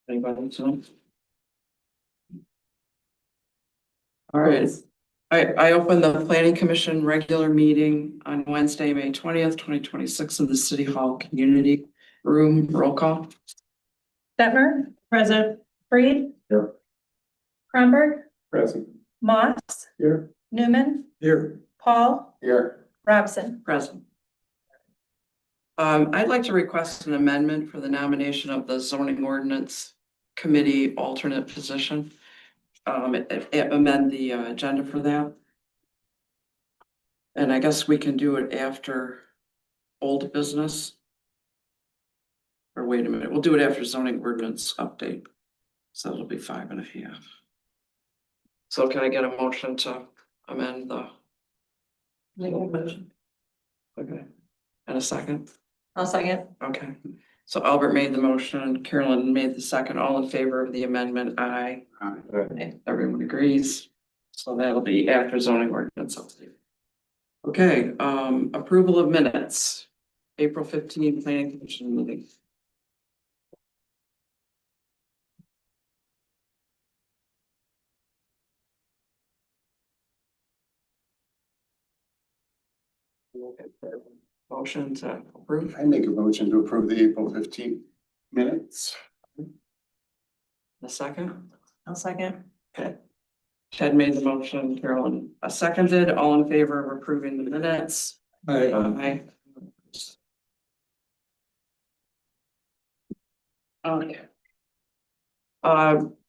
Anybody else? All right, I open the planning commission regular meeting on Wednesday, May 20th, 2026 in the City Hall Community Room. Roll call. Detmer, present. Freed. Here. Kronberg, Present. Moss, Here. Newman, Here. Paul, Here. Robson. Present. I'd like to request an amendment for the nomination of the zoning ordinance committee alternate position. Amend the agenda for that. And I guess we can do it after old business. Or wait a minute, we'll do it after zoning ordinance update. So it'll be 5.5. So can I get a motion to amend the? Motion. Okay, and a second? I'll second. Okay, so Albert made the motion, Carolyn made the second, all in favor of the amendment, aye. Aye. Everyone agrees, so that'll be after zoning ordinance update. Okay, approval of minutes, April 15 planning commission meeting. Motion to approve. I make a motion to approve the April 15 minutes. A second. I'll second. Okay. Ted made the motion, Carolyn seconded, all in favor of approving the minutes? Aye. Okay.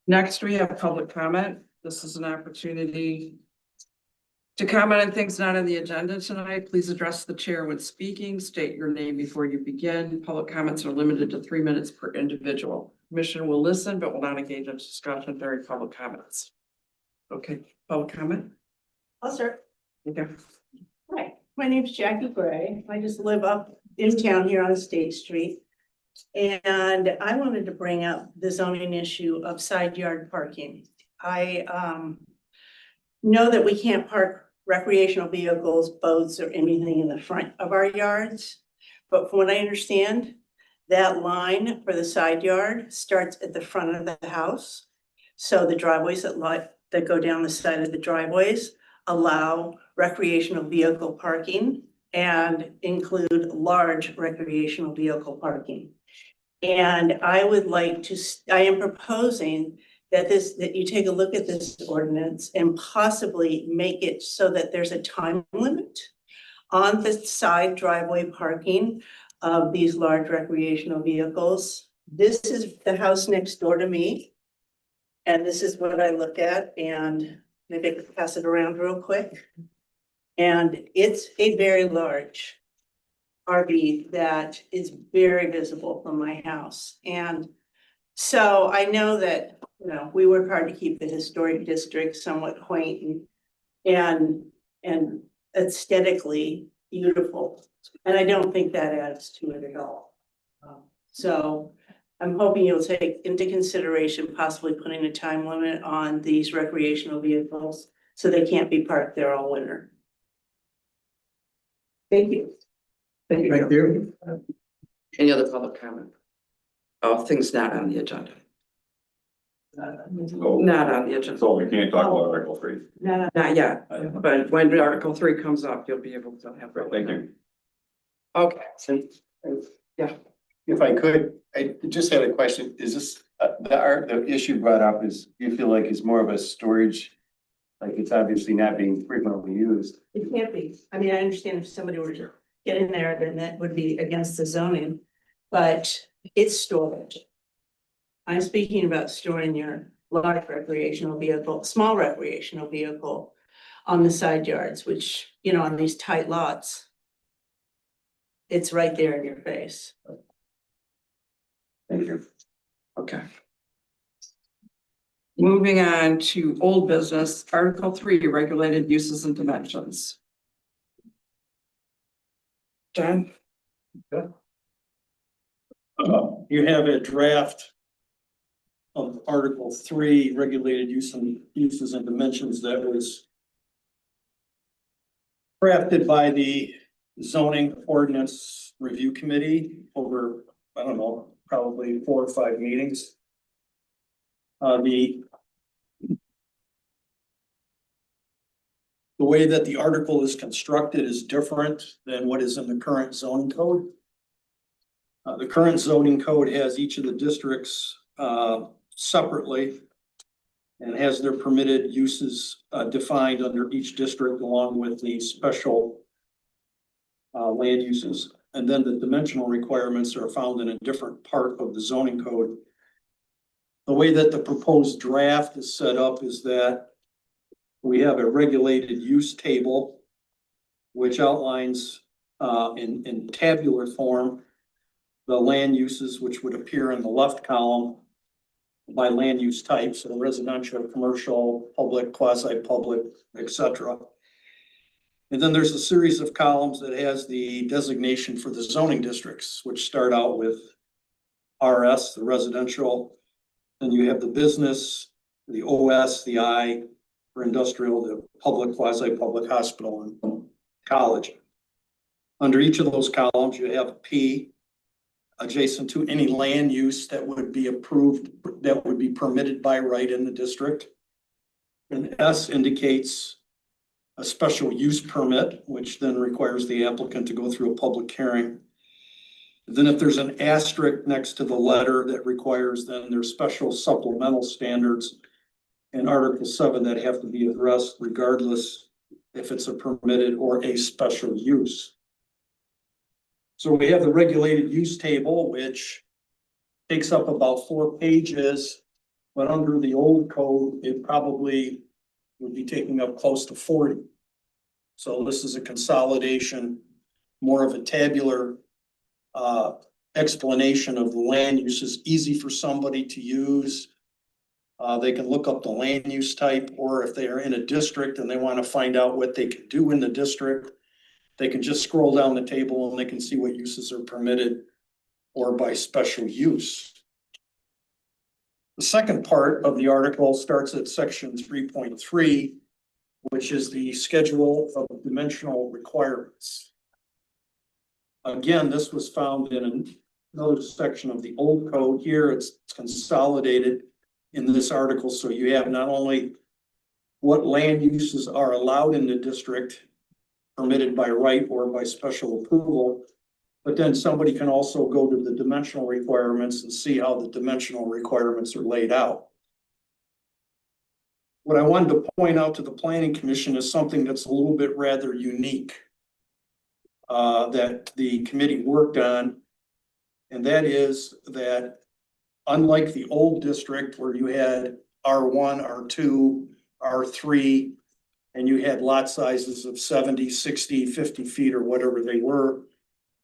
Next we have public comment. This is an opportunity to comment on things not on the agenda tonight. Please address the chair when speaking. State your name before you begin. Public comments are limited to 3 minutes per individual. Commission will listen, but will not engage in discussion during public comments. Okay, public comment? I'll start. Okay. Hi, my name's Jackie Gray. I just live up in town here on State Street. And I wanted to bring up the zoning issue of side yard parking. I know that we can't park recreational vehicles, boats, or anything in the front of our yards. But from what I understand, that line for the side yard starts at the front of the house. So the driveways that go down the side of the driveways allow recreational vehicle parking and include large recreational vehicle parking. And I would like to, I am proposing that you take a look at this ordinance and possibly make it so that there's a time limit on the side driveway parking of these large recreational vehicles. This is the house next door to me. And this is what I look at, and maybe I can pass it around real quick. And it's a very large RV that is very visible from my house. And so I know that, you know, we work hard to keep the historic district somewhat quaint and aesthetically beautiful. And I don't think that adds to it at all. So I'm hoping you'll take into consideration possibly putting a time limit on these recreational vehicles so they can't be parked there all winter. Thank you. Thank you. Thank you. Any other public comment? Oh, things not on the agenda. Not on the agenda. So we can't talk about Article 3. No, Not yet, but when Article 3 comes up, you'll be able to have. Thank you. Okay, If I could, I just had a question. Is this, the issue brought up is, you feel like it's more of a storage? Like it's obviously not being frequently used. it can't be. I mean, I understand if somebody were to get in there, then that would be against the zoning, but it's storage. I'm speaking about storing your large recreational vehicle, small recreational vehicle on the side yards, which, you know, on these tight lots, it's right there in your face. Thank you. okay. Moving on to old business, Article 3, regulated uses and dimensions. John? You have a draft of Article 3, regulated uses and dimensions that was crafted by the zoning ordinance review committee over, I don't know, probably 4 or 5 meetings. The way that the article is constructed is different than what is in the current zoning code. The current zoning code has each of the districts separately and has their permitted uses defined under each district along with the special land uses. And then the dimensional requirements are found in a different part of the zoning code. The way that the proposed draft is set up is that we have a regulated use table, which outlines in tabular form the land uses which would appear in the left column by land use type, so residential, commercial, public, quasi-public, etc. And then there's a series of columns that has the designation for the zoning districts, which start out with RS, the residential. Then you have the business, the OS, the I for industrial, the public, quasi-public, hospital, and college. Under each of those columns, you have a P adjacent to any land use that would be approved, that would be permitted by right in the district. And S indicates a special use permit, which then requires the applicant to go through a public hearing. Then if there's an asterisk next to the letter that requires, then there's special supplemental standards in Article 7 that have to be addressed regardless if it's a permitted or a special use. So we have the regulated use table, which takes up about 4 pages, but under the old code, it probably would be taking up close to 40. So this is a consolidation, more of a tabular explanation of the land uses, easy for somebody to use. They can look up the land use type, or if they are in a district and they want to find out what they can do in the district, they can just scroll down the table and they can see what uses are permitted or by special use. The second part of the article starts at section 3.3, which is the schedule of dimensional requirements. Again, this was found in another section of the old code. Here it's consolidated in this article, so you have not only what land uses are allowed in the district, permitted by right or by special approval, but then somebody can also go to the dimensional requirements and see how the dimensional requirements are laid out. What I wanted to point out to the Planning Commission is something that's a little bit rather unique that the committee worked on, and that is that unlike the old district where you had R1, R2, R3, and you had lot sizes of 70, 60, 50 feet or whatever they were,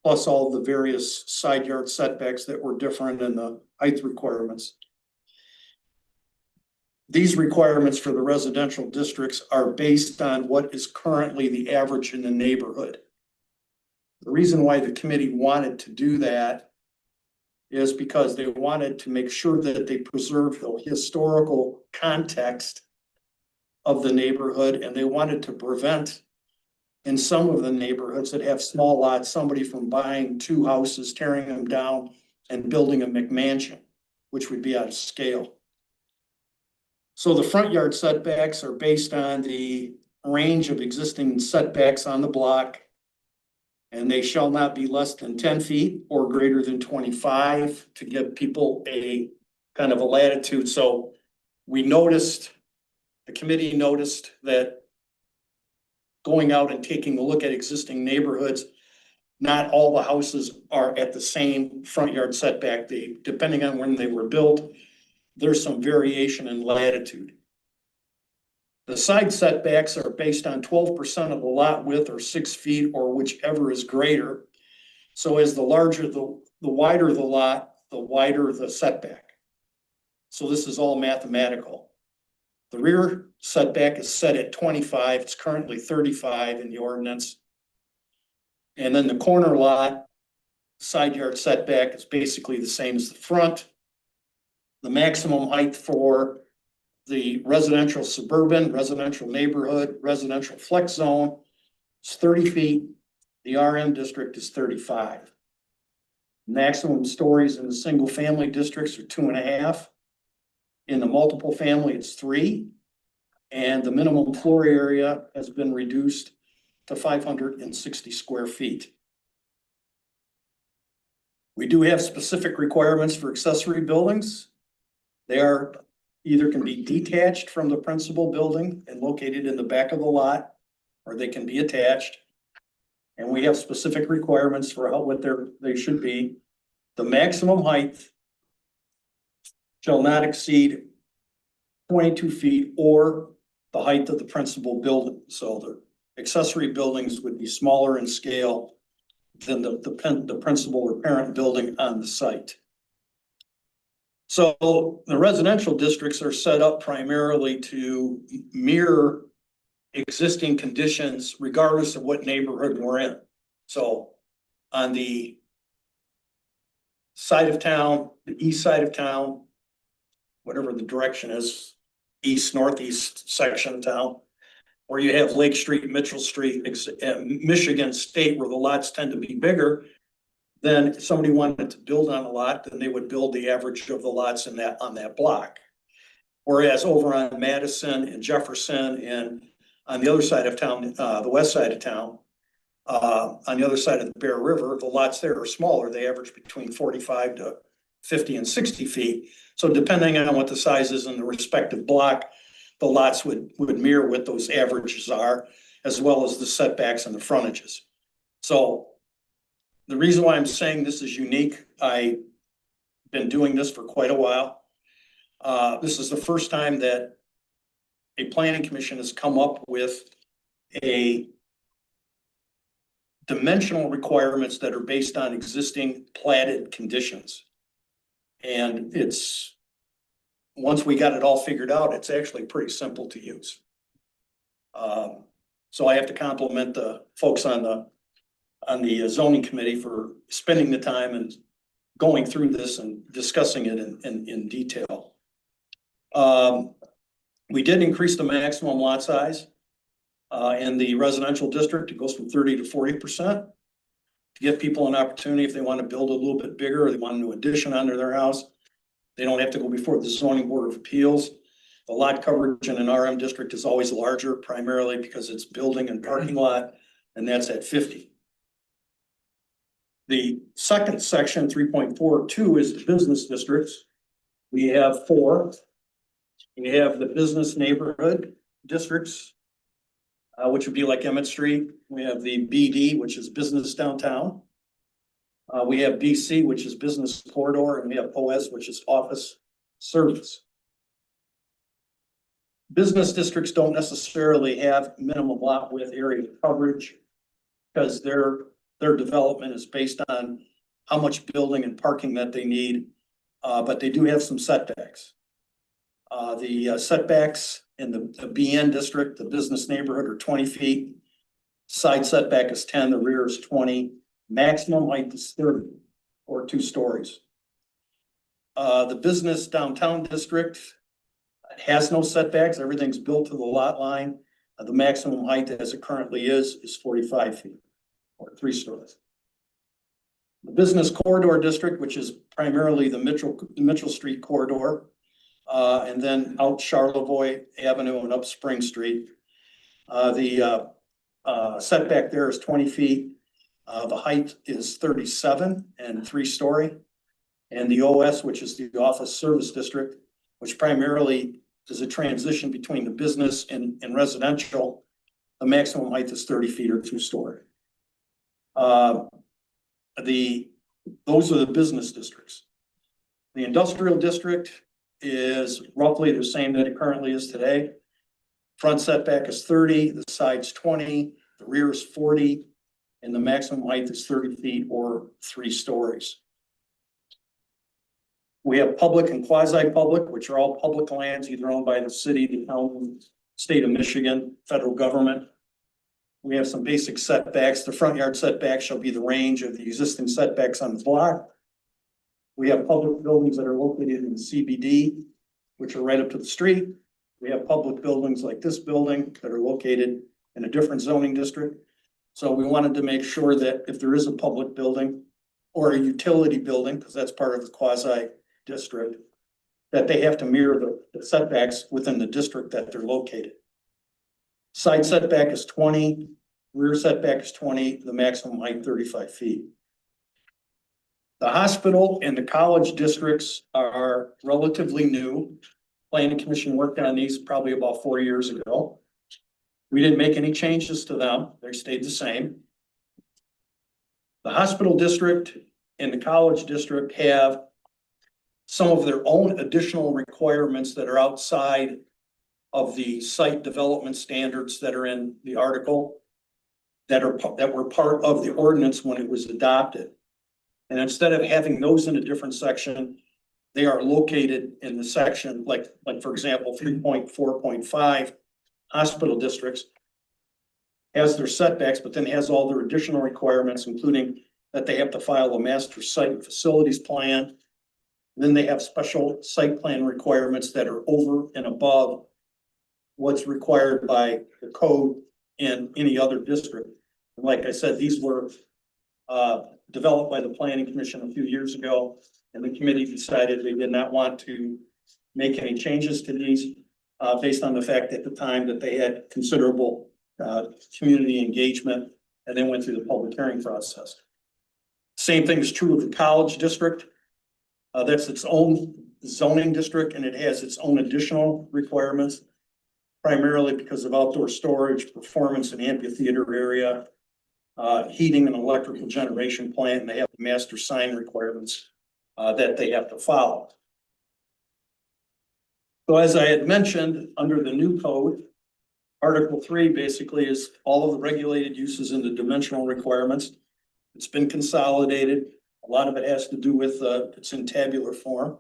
plus all the various side yard setbacks that were different in the height requirements. These requirements for the residential districts are based on what is currently the average in the neighborhood. The reason why the committee wanted to do that is because they wanted to make sure that they preserve the historical context of the neighborhood, and they wanted to prevent in some of the neighborhoods that have small lots, somebody from buying 2 houses, tearing them down and building a McMansion, which would be out of scale. So the front yard setbacks are based on the range of existing setbacks on the block, and they shall not be less than 10 feet or greater than 25 to give people a kind of a latitude. So we noticed, the committee noticed that going out and taking a look at existing neighborhoods, not all the houses are at the same front yard setback. Depending on when they were built, there's some variation in latitude. The side setbacks are based on 12% of the lot width or 6 feet or whichever is greater. So as the larger, the wider the lot, the wider the setback. So this is all mathematical. The rear setback is set at 25. It's currently 35 in the ordinance. And then the corner lot side yard setback is basically the same as the front. The maximum height for the residential suburban, residential neighborhood, residential flex zone It's 30 feet. The RM district is 35. Maximum stories in the single family districts are 2.5. In the multiple family, it's 3. And the minimum floor area has been reduced to 560 square feet. We do have specific requirements for accessory buildings. They are either can be detached from the principal building and located in the back of the lot, or they can be attached. And we have specific requirements for what they should be. The maximum height shall not exceed 22 feet or the height of the principal building. So the accessory buildings would be smaller in scale than the principal or parent building on the site. So the residential districts are set up primarily to mirror existing conditions regardless of what neighborhood we're in. So on the side of town, the east side of town, whatever the direction is, east, northeast section of town, where you have Lake Street, Mitchell Street, Michigan State, where the lots tend to be bigger, then if somebody wanted to build on a lot, then they would build the average of the lots in that, on that block. Whereas over on Madison and Jefferson and on the other side of town, the west side of town, on the other side of the Bear River, the lots there are smaller. They average between 45 to 50 and 60 feet. So depending on what the size is in the respective block, the lots would mirror what those averages are, as well as the setbacks and the frontages. So the reason why I'm saying this is unique, I've been doing this for quite a while. This is the first time that a planning commission has come up with a dimensional requirements that are based on existing platted conditions. And it's, once we got it all figured out, it's actually pretty simple to use. So I have to compliment the folks on the zoning committee for spending the time and going through this and discussing it in detail. We did increase the maximum lot size in the residential district. It goes from 30 to 40% to give people an opportunity if they want to build a little bit bigger or they want a new addition onto their house. They don't have to go before the zoning board of appeals. The lot coverage in an RM district is always larger, primarily because it's building and parking lot, and that's at 50. The second section, 3.42, is the business districts. We have 4. We have the business neighborhood districts, which would be like Emmett Street. We have the BD, which is business downtown. We have BC, which is business corridor, and we have OS, which is office service. Business districts don't necessarily have minimum lot width area coverage because their development is based on how much building and parking that they need, but they do have some setbacks. The setbacks in the BN district, the business neighborhood, are 20 feet. Side setback is 10, the rear is 20. Maximum height is 30 or 2 stories. The business downtown district has no setbacks. Everything's built to the lot line. The maximum height as it currently is 45 feet or 3 stories. The business corridor district, which is primarily the Mitchell Street corridor, and then out Charlevoix Avenue and up Spring Street. The setback there is 20 feet. The height is 37 and 3 story. And the OS, which is the office service district, which primarily is a transition between the business and residential, the maximum height is 30 feet or 2 story. Those are the business districts. The industrial district is roughly the same that it currently is today. Front setback is 30, the side's 20, the rear is 40, and the maximum height is 30 feet or 3 stories. We have public and quasi-public, which are all public lands, either owned by the city, the county, state of Michigan, federal government. We have some basic setbacks. The front yard setback shall be the range of the existing setbacks on the block. We have public buildings that are located in the CBD, which are right up to the street. We have public buildings like this building that are located in a different zoning district. So we wanted to make sure that if there is a public building or a utility building, because that's part of the quasi district, that they have to mirror the setbacks within the district that they're located. Side setback is 20, rear setback is 20, the maximum height 35 feet. The hospital and the college districts are relatively new. Planning Commission worked on these probably about 4 years ago. We didn't make any changes to them. They stayed the same. The hospital district and the college district have some of their own additional requirements that are outside of the site development standards that are in the article that were part of the ordinance when it was adopted. And instead of having those in a different section, they are located in the section, like for example, 3.4.5 hospital districts has their setbacks, but then has all their additional requirements, including that they have to file a master site and facilities plan. Then they have special site plan requirements that are over and above what's required by the code in any other district. And like I said, these were developed by the Planning Commission a few years ago, and the committee decided they did not want to make any changes to these based on the fact at the time that they had considerable community engagement and then went through the public hearing process. Same thing is true of the college district. That's its own zoning district, and it has its own additional requirements, primarily because of outdoor storage, performance and amphitheater area, heating and electrical generation plant, and they have master sign requirements that they have to follow. So as I had mentioned, under the new code, Article 3 basically is all of the regulated uses and the dimensional requirements. It's been consolidated. A lot of it has to do with it's in tabular form.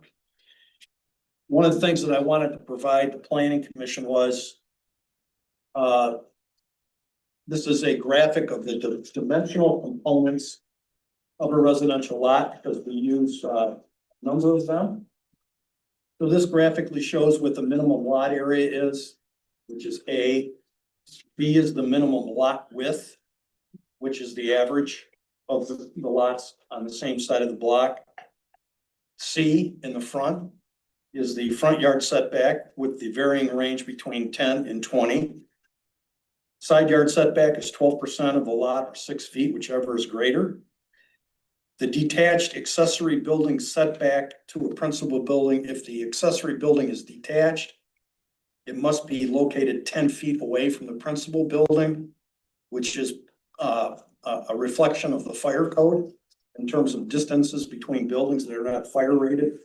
One of the things that I wanted to provide the Planning Commission was this is a graphic of the dimensional components of a residential lot, because we use a number of them. So this graphically shows what the minimum lot area is, which is A. B is the minimum lot width, which is the average of the lots on the same side of the block. C in the front is the front yard setback with the varying range between 10 and 20. Side yard setback is 12% of the lot or 6 feet, whichever is greater. The detached accessory building setback to a principal building, if the accessory building is detached, it must be located 10 feet away from the principal building, which is a reflection of the fire code in terms of distances between buildings that are not fire rated.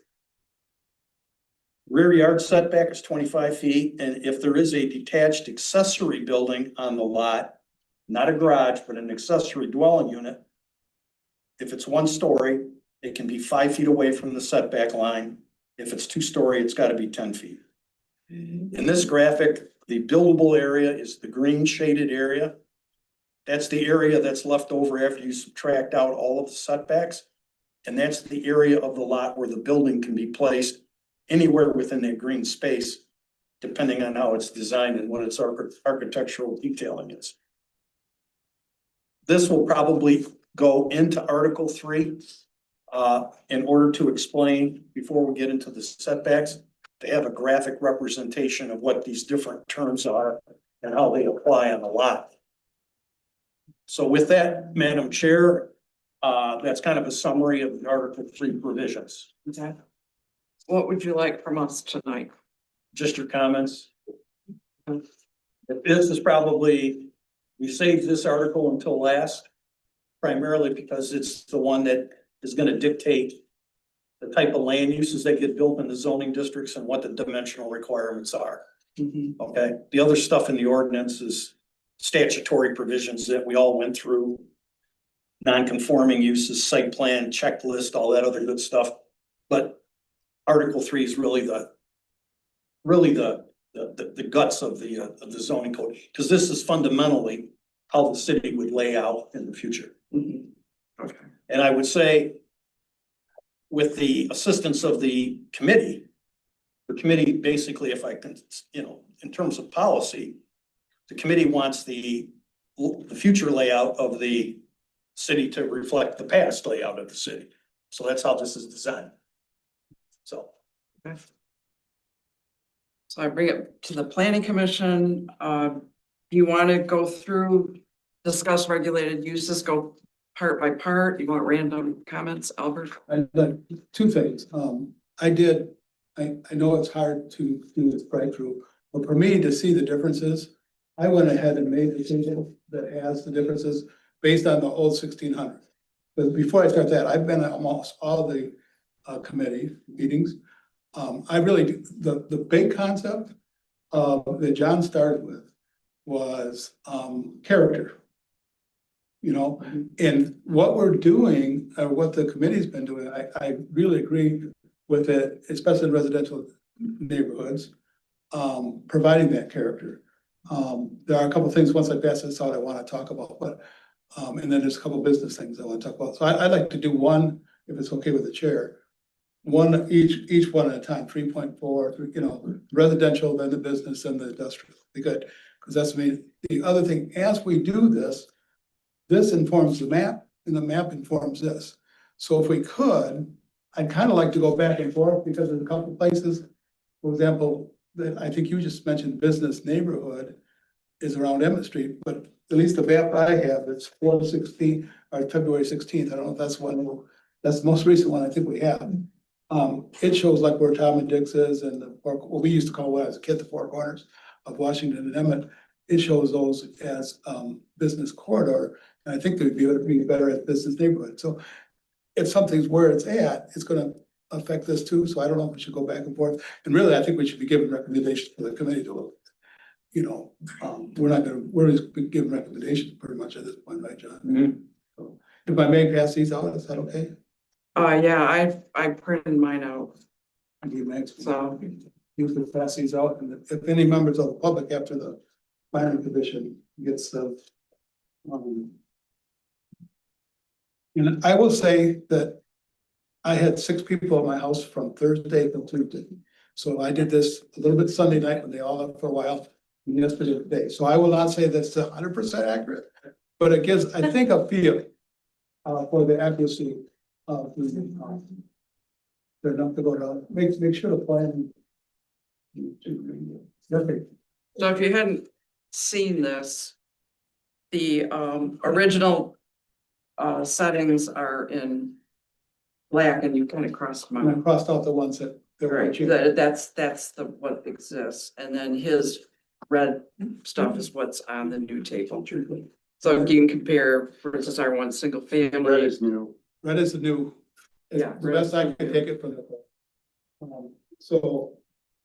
Rear yard setback is 25 feet, and if there is a detached accessory building on the lot, not a garage, but an accessory dwelling unit, if it's 1 story, it can be 5 feet away from the setback line. If it's 2 story, it's got to be 10 feet. In this graphic, the buildable area is the green shaded area. That's the area that's left over after you subtract out all of the setbacks. And that's the area of the lot where the building can be placed anywhere within that green space, depending on how it's designed and what its architectural detailing is. This will probably go into Article 3 in order to explain, before we get into the setbacks, to have a graphic representation of what these different terms are and how they apply on the lot. So with that, Madam Chair, that's kind of a summary of the Article 3 provisions. Okay. What would you like from us tonight? Just your comments. This is probably, we saved this article until last, primarily because it's the one that is going to dictate the type of land uses that get built in the zoning districts and what the dimensional requirements are. Okay, the other stuff in the ordinance is statutory provisions that we all went through. Non-conforming uses, site plan, checklist, all that other good stuff. But Article 3 is really the guts of the zoning code, because this is fundamentally how the city would lay out in the future. Okay. And I would say, with the assistance of the committee basically, if I can, in terms of policy, the committee wants the the future layout of the city to reflect the past layout of the city. So that's how this is designed. So. So I bring it to the planning commission. Do you want to go through, discuss regulated uses, go part by part? You want random comments, Albert? Two things. I know it's hard to do this right through, but for me to see the differences, I went ahead and made the table that has the differences based on the old 1600. But before I start that, I've been at almost all the committee meetings. I really, the big concept that John started with was character. You know, and what we're doing, or what the committee's been doing, I really agree with it, especially in residential neighborhoods, providing that character. There are a couple of things, once I pass this out, I want to talk about, but, and then there's a couple of business things I want to talk about. So I'd like to do one, if it's okay with the chair, one, each one at a time, 3.4, you know, residential, then the business, and the industrial. Be good, because that's me. The other thing, as we do this, this informs the map, and the map informs this. So if we could, I'd kind of like to go back and forth, because there's a couple places, for example, that I think you just mentioned, business neighborhood is around Emmett Street, but at least the map I have, it's 4/16 or February 16th. I don't know if that's one, that's the most recent one I think we have. It shows like where Tom and Dick's is, and what we used to call, when I was a kid, the four corners of Washington and Emmett. It shows those as business corridor, and I think they'd be better at business neighborhood. So if something's where it's at, it's gonna affect this too. So I don't know if we should go back and forth. And really, I think we should be giving recommendations to the committee to look. You know, we're just giving recommendations pretty much at this point, right, John? So if I may pass these out, is that okay? Yeah, I printed mine out, You may. so. You can pass these out, and if any members of the public after the planning commission gets the. And I will say that I had 6 people at my house from Thursday to Tuesday. So I did this a little bit Sunday night when they all left for a while, and yesterday today. So I will not say that's 100% accurate, but it gives, I think, a feel for the accuracy of the. They're enough to go down, make sure the plan. Okay. So if you hadn't seen this, the original settings are in black, and you kind of crossed them And I out. crossed out the ones that were Right, cheaper. that's the what exists, and then his red stuff is what's on the new table. So you can compare, for instance, our one single Red family. is new. Red is the new. Yeah. The best I can take it from the. So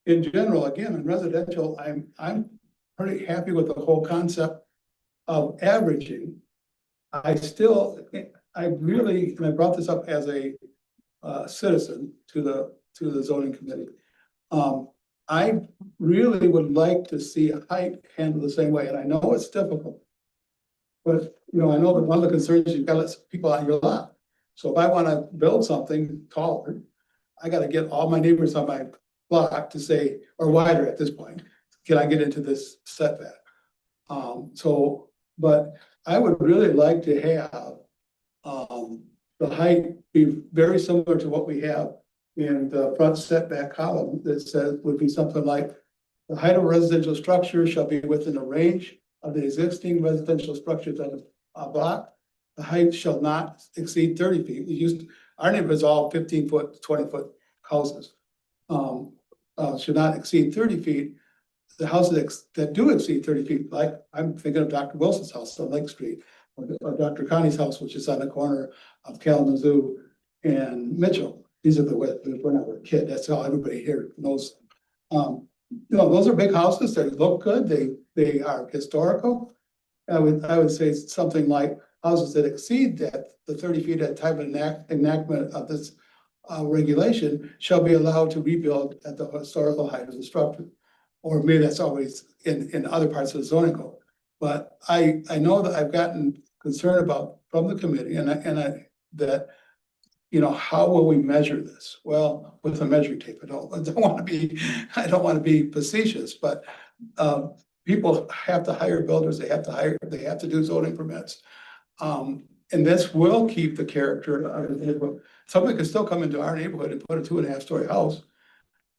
in general, again, in residential, I'm pretty happy with the whole concept of averaging. I really, and I brought this up as a citizen to the zoning committee. I really would like to see height handled the same way, and I know it's difficult. But, you know, I know that one of the concerns, you've got to let people on your lot. So if I want to build something taller, I got to get all my neighbors on my block to say, or wider at this point, can I get into this setback? But I would really like to have the height be very similar to what we have in the front setback column that says, would be something like, the height of residential structure shall be within the range of the existing residential structures on the block. The height shall not exceed 30 feet. Our neighborhood's all 15-foot, 20-foot houses. Should not exceed 30 feet. The houses that do exceed 30 feet, like I'm thinking of Dr. Wilson's house on Lake Street, or Dr. Connie's house, which is on the corner of Kalamazoo and Mitchell. These are when I was a kid, that's how everybody here knows. You know, those are big houses, they look good, they are historical. I would say something like houses that exceed the 30 feet at time of enactment of this regulation shall be allowed to rebuild at the historical height of the structure. Or maybe that's always in other parts of the zoning code. But I know that I've gotten concerned about from the committee that, you know, how will we measure this? Well, with a measuring tape. I don't want to be facetious, but people have to hire builders, they have to do zoning permits. And this will keep the character of the neighborhood. Somebody could still come into our neighborhood and put a 2.5-story house.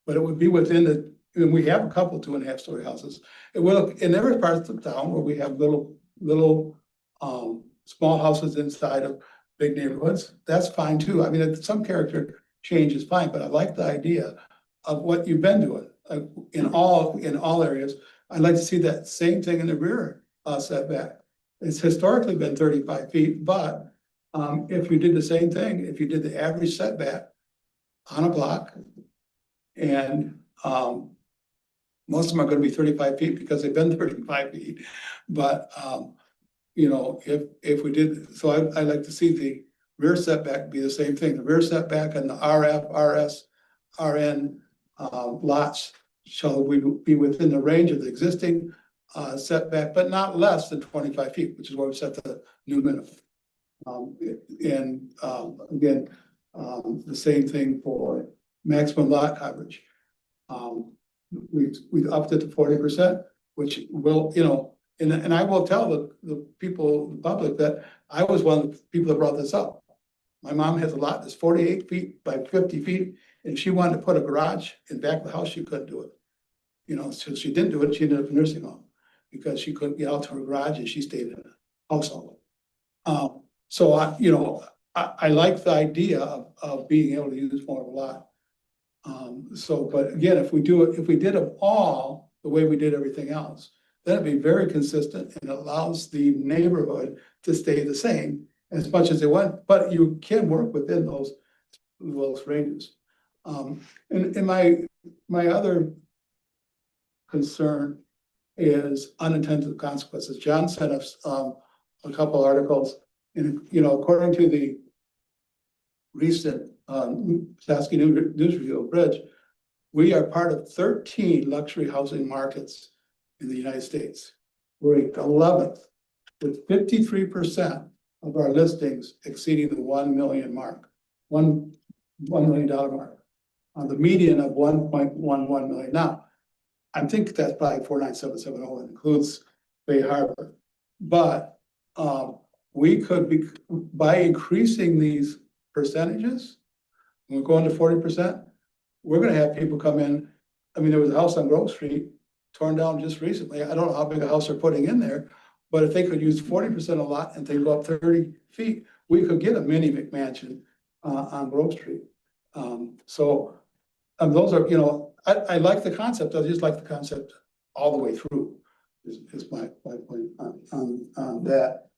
But it would be within and we have a couple 2.5-story houses. It will, in every part of the town where we have little, small houses inside of big neighborhoods, that's fine too. I mean, some character change is fine, but I like the idea of what you've been doing, in all areas. I'd like to see that same thing in the rear, setback. It's historically been 35 feet, but, if you did the same thing, if you did the average setback on a block, and, most of them are gonna be 35 feet because they've been 35 feet, but, you know, if we did, so I'd like to see the rear setback be the same thing, the rear setback and the RF, RS, RN, lots shall be within the range of the existing, setback, but not less than 25 feet, which is where we set the new minimum. Again, the same thing for maximum lot coverage. We upped it to 40%, which will, you know, and I will tell the people, the public, that I was one of the people that brought this up. My mom has a lot that's 48 feet by 50 feet, and she wanted to put a garage in back of the house, she couldn't do it. You know, so she didn't do it, she ended up in a nursing home, because she couldn't get out to her garage and she stayed in a house all day. So I like the idea of being able to use more of a lot. But again, if we did them all the way we did everything else, then it'd be very consistent and allows the neighborhood to stay the same as much as they want, but you can work within those ranges. And my other concern is unintended consequences. John sent us a couple articles, and according to the recent Pulaski News Review Bridge, we are part of 13 luxury housing markets in the United States. We're 11th, with 53% of our listings exceeding the $1 million mark, $1 million mark, on the median of 1.11 million. Now, I think that's probably 49770, includes Bay Harbor. But we could be, by increasing these percentages, when we're going to 40%, we're gonna have people come in. I mean, there was a house on Grove Street torn down just recently. I don't know how big a house they're putting in there, but if they could use 40% a lot and they go up 30 feet, we could get a mini McMansion on Grove Street. Those are, I like the concept. I just like the concept all the way through is my point on that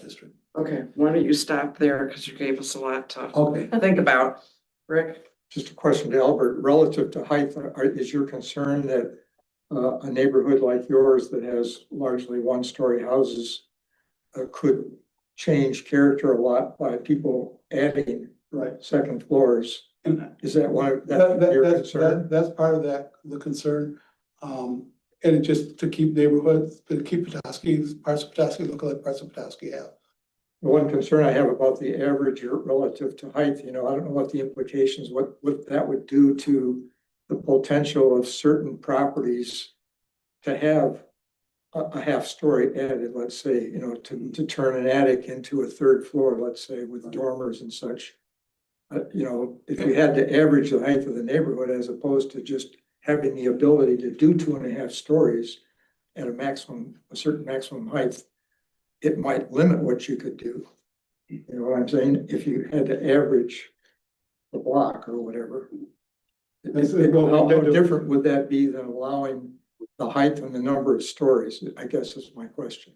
district. Okay, why don't you stop there, because you gave us a lot to Okay. think about. Rick? Just a question to Albert, relative to height, is your concern that a neighborhood like yours that has largely one-story houses could change character a lot by people adding Right. second floors? And Is that one of your concern? that's part of the concern. And it just to keep neighborhoods, to keep parts of Petoskey look like parts of Petoskey have. The one concern I have about the average relative to height, I don't know what the implications, what that would do to the potential of certain properties to have a half story added, let's say, to turn an attic into a third floor, let's say, with dormers and such. If we had to average the height of the neighborhood as opposed to just having the ability to do 2.5 stories at a certain maximum height, it might limit what you could do. You know what I'm saying? If you had to average the block or whatever. How different would that be than allowing the height and the number of stories, I guess is my question.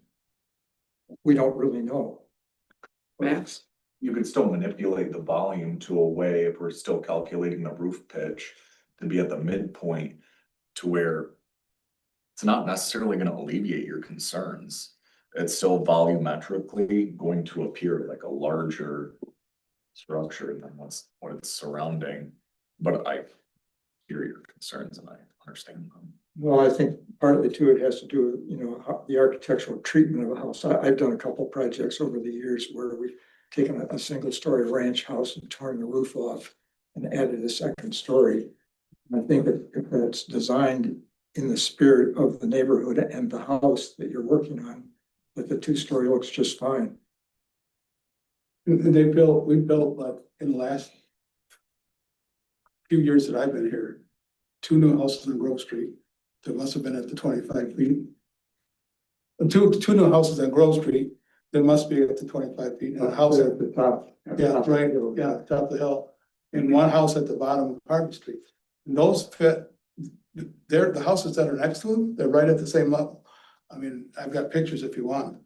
We don't really know. Max? You could still manipulate the volume to a way, if we're still calculating the roof pitch, to be at the midpoint to where it's not necessarily gonna alleviate your concerns. It's still volumetrically going to appear like a larger structure than what it's surrounding. But I hear your concerns and I understand them. Well, I think partly too, it has to do with, how the architectural treatment of a house. I've done a couple of projects over the years where we've taken a single story ranch house and torn the roof off and added a second story. And I think that if it's designed in the spirit of the neighborhood and the house that you're working on, that the two-story looks just fine. We built like in the last few years that I've been here, 2 new houses on Grove Street that must have been at the 25 feet. Two new houses on Grove Street that must be at the 25 feet, and a house At the top. yeah, right, yeah, top of the hill, and one house at the bottom of Harvey Street. And those fit, the houses that are next to them, they're right at the same level. I mean, I've got pictures if you want.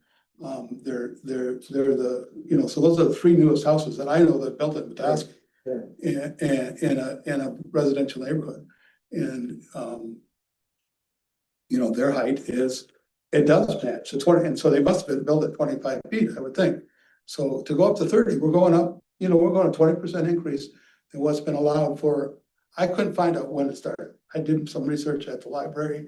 They're the, you know, so those are the 3 newest houses that I know that built in Petoskey. Yeah. In a residential neighborhood. And, you know, their height is, it does match the 20, and so they must have been built at 25 feet, I would think. So to go up to 30, we're going up, you know, we're going to 20% increase in what's been allowed for. I couldn't find out when it started. I did some research at the library,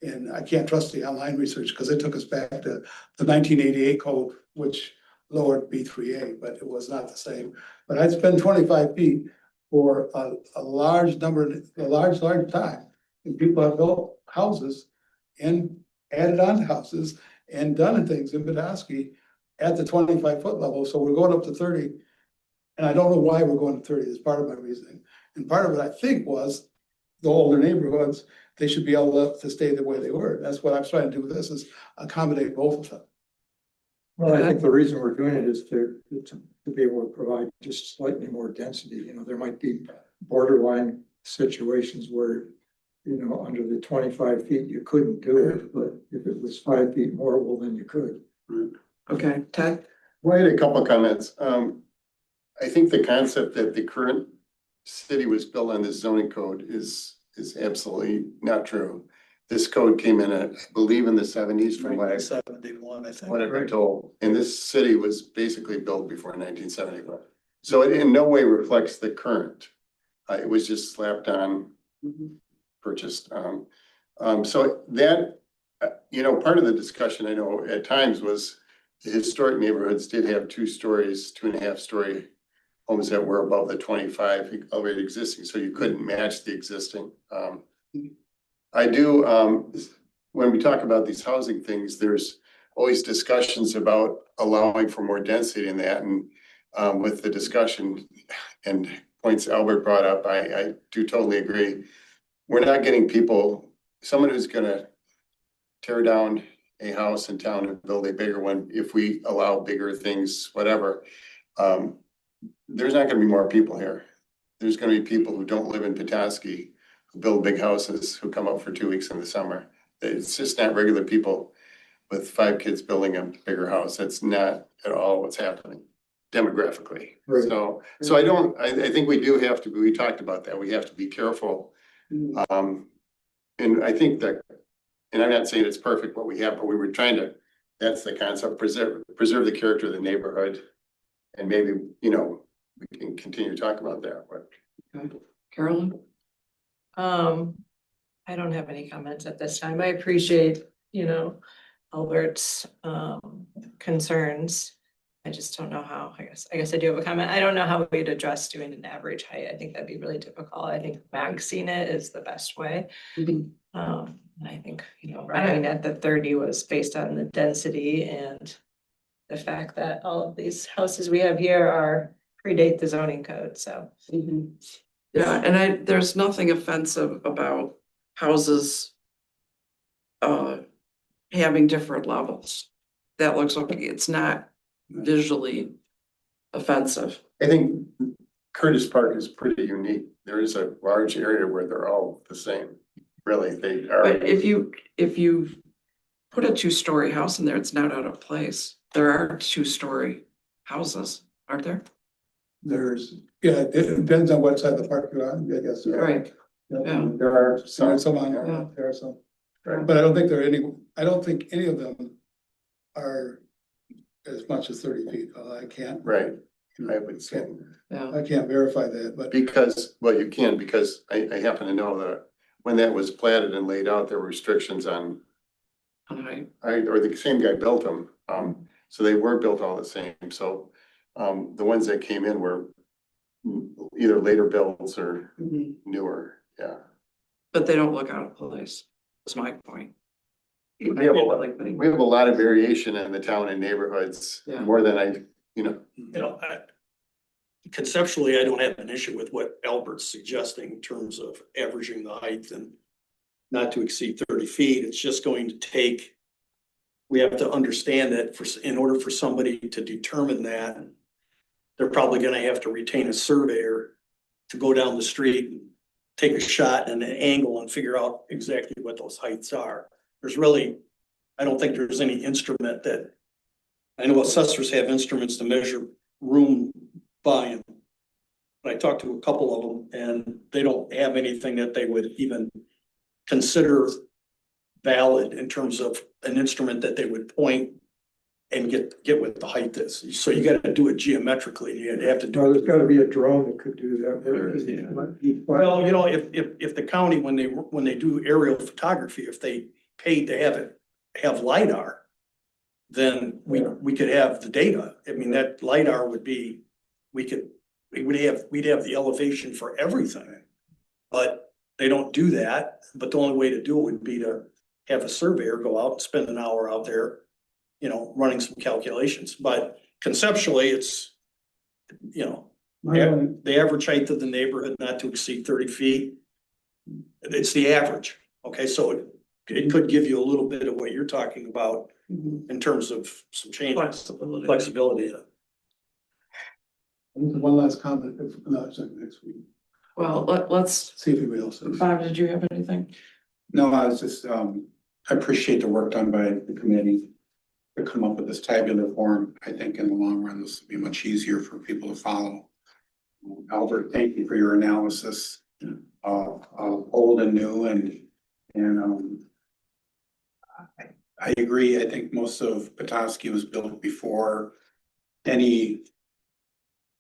and I can't trust the online research because it took us back to the 1988 code, which lowered B3A, but it was not the same. But I'd spend 25 feet for a large number, a large time. And people have built houses and added on to houses and done things in Petoskey at the 25-foot level. So we're going up to 30. And I don't know why we're going to 30. It's part of my reasoning. And part of it, I think, was the older neighborhoods, they should be able to stay the way they were. That's what I'm trying to do with this, is accommodate both of them. Well, I think the reason we're doing it is to be able to provide just slightly more density. You know, there might be borderline situations where, you know, under the 25 feet, you couldn't do it, but if it was 5 feet more, well, then you could. Okay, Ted? Well, I had a couple of comments. I think the concept that the current city was built on this zoning code is absolutely not true. This code came in, I believe, in the 70s from what I've 71, I think. what I've been told. And this city was basically built before 1971. So it in no way reflects the current. It was just slapped on, purchased. So that, you know, part of the discussion I know at times was the historic neighborhoods did have 2 stories, 2.5-story homes that were above the 25 already existing, so you couldn't match the existing. I do, when we talk about these housing things, there's always discussions about allowing for more density in that, and with the discussion and points Albert brought up, I do totally agree. We're not getting people, someone who's gonna tear down a house in town and build a bigger one, if we allow bigger things, whatever, there's not gonna be more people here. There's gonna be people who don't live in Petoskey, who build big houses, who come up for 2 weeks in the summer. It's just not regular people with 5 kids building a bigger house. That's not at all what's happening demographically. Right. So I think we do have to, we talked about that. We have to be careful. And I think that, and I'm not saying it's perfect what we have, but we were trying to, that's the concept, preserve the character of the neighborhood. And maybe, you know, we can continue to talk about that, but. Okay. Carolyn? I don't have any comments at this time. I appreciate, you know, Albert's concerns. I just don't know how, I guess I do have a comment. I don't know how we'd address doing an average height. I think that'd be really difficult. I think maxing it is the best way. And I think, you know, running at the 30 was based on the density and the fact that all of these houses we have here are predate the zoning code, so. Yeah, and there's nothing offensive about houses having different levels. That looks okay. It's not visually offensive. I think Curtis Park is pretty unique. There is a large area where they're all the same. Really, they are. But if you put a 2-story house in there, it's not out of place. There are 2-story houses, aren't there? There's, yeah, it depends on what side of the park you're on, I guess. Right. Yeah. There are Some, some. there are some, but I don't think I don't think any of them are as much as 30 feet. I can't. Right. I would say. Yeah. I can't verify that, but Because, well, you can, because I happen to know that when that was platted and laid out, there were restrictions on, All right. or the same guy built them. So they were built all the same. So the ones that came in were either later builds or newer. Yeah. But they don't look out of place. is my point. We have a lot of variation in the town and neighborhoods, Yeah. more than I, you know, Conceptually, I don't have an issue with what Albert's suggesting in terms of averaging the height and not to exceed 30 feet. It's just going to take, we have to understand that in order for somebody to determine that, they're probably gonna have to retain a surveyor to go down the street, take a shot and an angle and figure out exactly what those heights are. There's really, I don't think there's any instrument that, I know assessors have instruments to measure room volume. But I talked to a couple of them and they don't have anything that they would even consider valid in terms of an instrument that they would point and get what the height is. So you gotta do it geometrically. You have to do. No, there's gotta be a drone that could do that. Well, you know, if the county, when they do aerial photography, if they paid to have LiDAR, then we could have the data. I mean, that LiDAR would be, we'd have the elevation for everything. But they don't do that, but the only way to do it would be to have a surveyor go out and spend an hour out there, you know, running some calculations. But conceptually, it's, you know, the average height of the neighborhood not to exceed 30 feet. It's the average, okay, so it could give you a little bit of what you're talking about in terms of some changes, flexibility. One last comment, if, no, it's not next week, Well, let's, see if anybody else has. Bob, did you have anything? No, I was just, I appreciate the work done by the committee to come up with this tabular form. I think in the long run, this will be much easier for people to follow. Albert, thank you for your analysis of old and new and I agree. I think most of Petoskey was built before any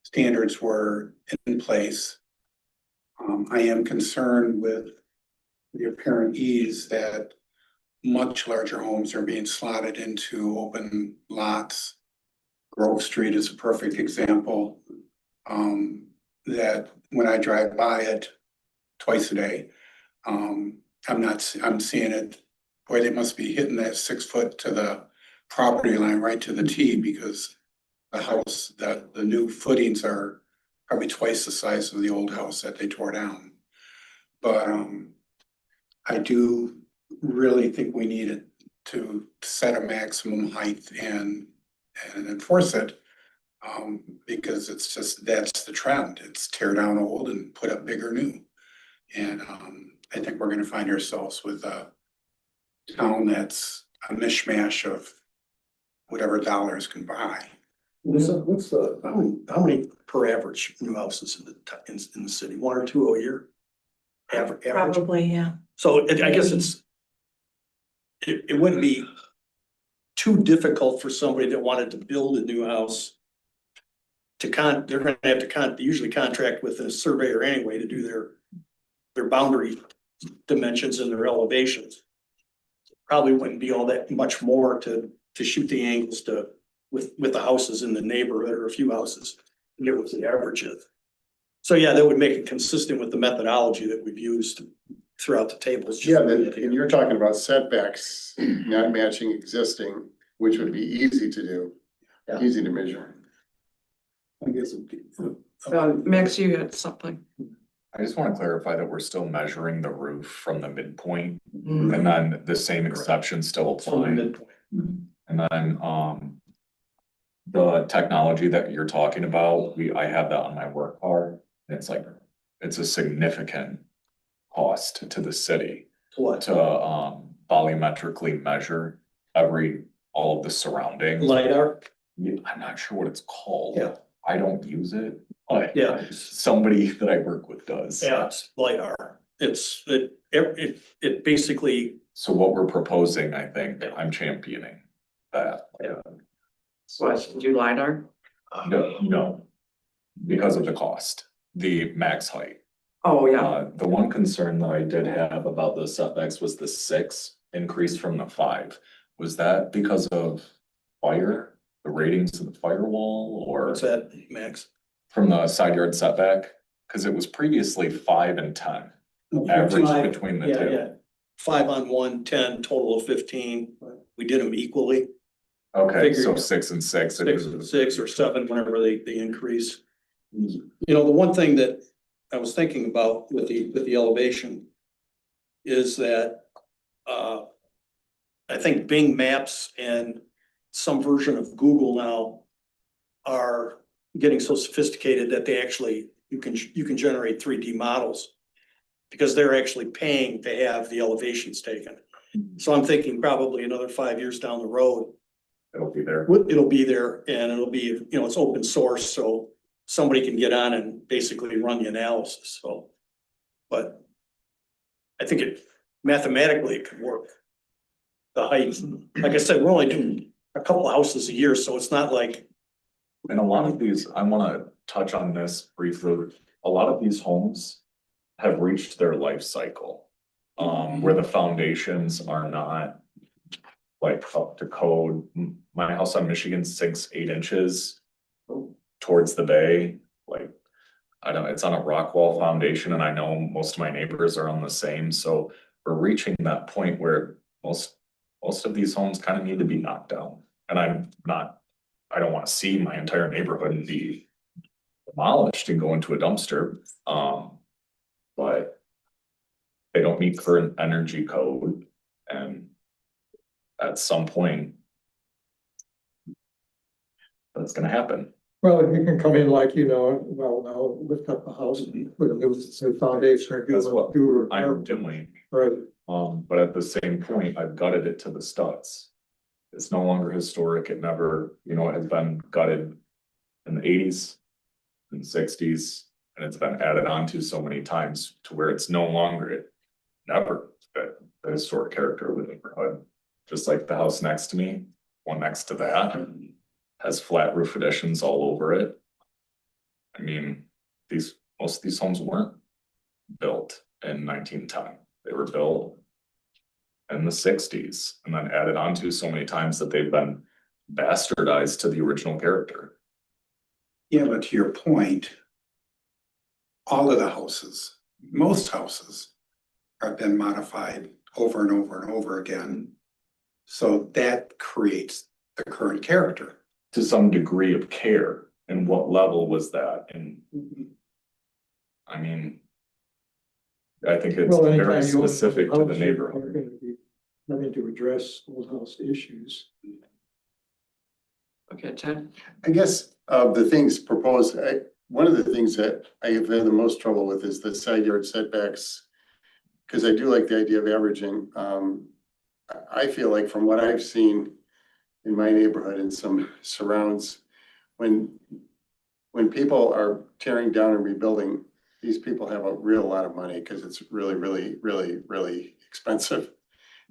standards were in place. I am concerned with the apparent ease that much larger homes are being slotted into open lots. Grove Street is a perfect example. That when I drive by it twice a day, I'm seeing it, boy, they must be hitting that 6 foot to the property line right to the T, because the house, the new footings are probably twice the size of the old house that they tore down. But I do really think we need to set a maximum height and enforce it. Because it's just, that's the trend. It's tear down old and put up bigger new. And I think we're gonna find ourselves with a town that's a mishmash of whatever dollars can buy. How many per average new houses in the city? 1 or 2 a year? Average. Probably, yeah. So I guess it wouldn't be too difficult for somebody that wanted to build a new house they're gonna have to usually contract with a surveyor anyway to do their boundary dimensions and their elevations. Probably wouldn't be all that much more to shoot the angles with the houses in the neighborhood or a few houses and get what the average is. So yeah, that would make it consistent with the methodology that we've used throughout the tables. yeah, and you're talking about setbacks not matching existing, which would be easy to do, Yeah. easy to measure. I guess. Max, you had something. I just want to clarify that we're still measuring the roof from the midpoint, Mm-hmm. and then the same exceptions still From the apply. midpoint. And then, the technology that you're talking about, I have that on my work car. And it's like, it's a significant cost to the city What? to, volumetrically measure all of the surrounding. LiDAR? I'm not sure what it's called. Yeah. I don't use it, but Yeah. somebody that I work with does. Yeah, it's LiDAR. It basically, So what we're proposing, I think, I'm championing that. So I should do LiDAR? No, because of the cost, the max height. Oh, yeah. The one concern that I did have about the setbacks was the 6 increase from the 5. Was that because of fire, the ratings to the firewall, or what's that, Max? from the side yard setback? Cause it was previously 5 and 10, average between the Yeah, two. yeah. 5 on 1, 10, total of 15. We did them equally, Okay, Figure- so 6 and 6. 6 or 7, whenever they increase. You know, the one thing that I was thinking about with the elevation is that, I think Bing Maps and some version of Google now are getting so sophisticated that they actually, you can generate 3D models because they're actually paying to have the elevations taken. So I'm thinking probably another 5 years down the road, It'll be there. it'll be there and it'll be, you know, it's open source, so somebody can get on and basically run the analysis, so. But I think it mathematically it could work. The height, like I said, we're only doing a couple of houses a year, so it's not like, And a lot of these, I wanna touch on this briefly. A lot of these homes have reached their life cycle. Where the foundations are not like up to code. My house on Michigan sinks 8 inches towards the bay, like. I don't, it's on a rock wall foundation and I know most of my neighbors are on the same, so we're reaching that point where most of these homes kind of need to be knocked down. And I don't want to see my entire neighborhood be demolished and go into a dumpster. But they don't meet current energy code and at some point that's gonna happen. Well, you can come in like, you know, well, now lift up a house and put a new foundation or That's what do. I'm doing. Right. But at the same point, I've gutted it to the studs. It's no longer historic. It never, you know, it has been gutted in the 80s and 60s, and it's been added on to so many times to where it's no longer, it never fit the historic character of the neighborhood. Just like the house next to me, one next to that, has flat roof additions all over it. I mean, most of these homes weren't built in 1910. They were built in the 60s and then added onto so many times that they've been bastardized to the original character. Yeah, but to your point, all of the houses, most houses have been modified over and over and over again. So that creates the current character. To some degree of care, and what level was that? And I mean, I think it's Well, anytime very you own a specific to the house, you're neighborhood. gonna be having to address old house issues. Okay, Ted. I guess of the things proposed, one of the things that I have had the most trouble with is the side yard setbacks. Cause I do like the idea of averaging. I feel like from what I've seen in my neighborhood and some surrounds, when people are tearing down and rebuilding, these people have a real lot of money because it's really, really, really, really expensive.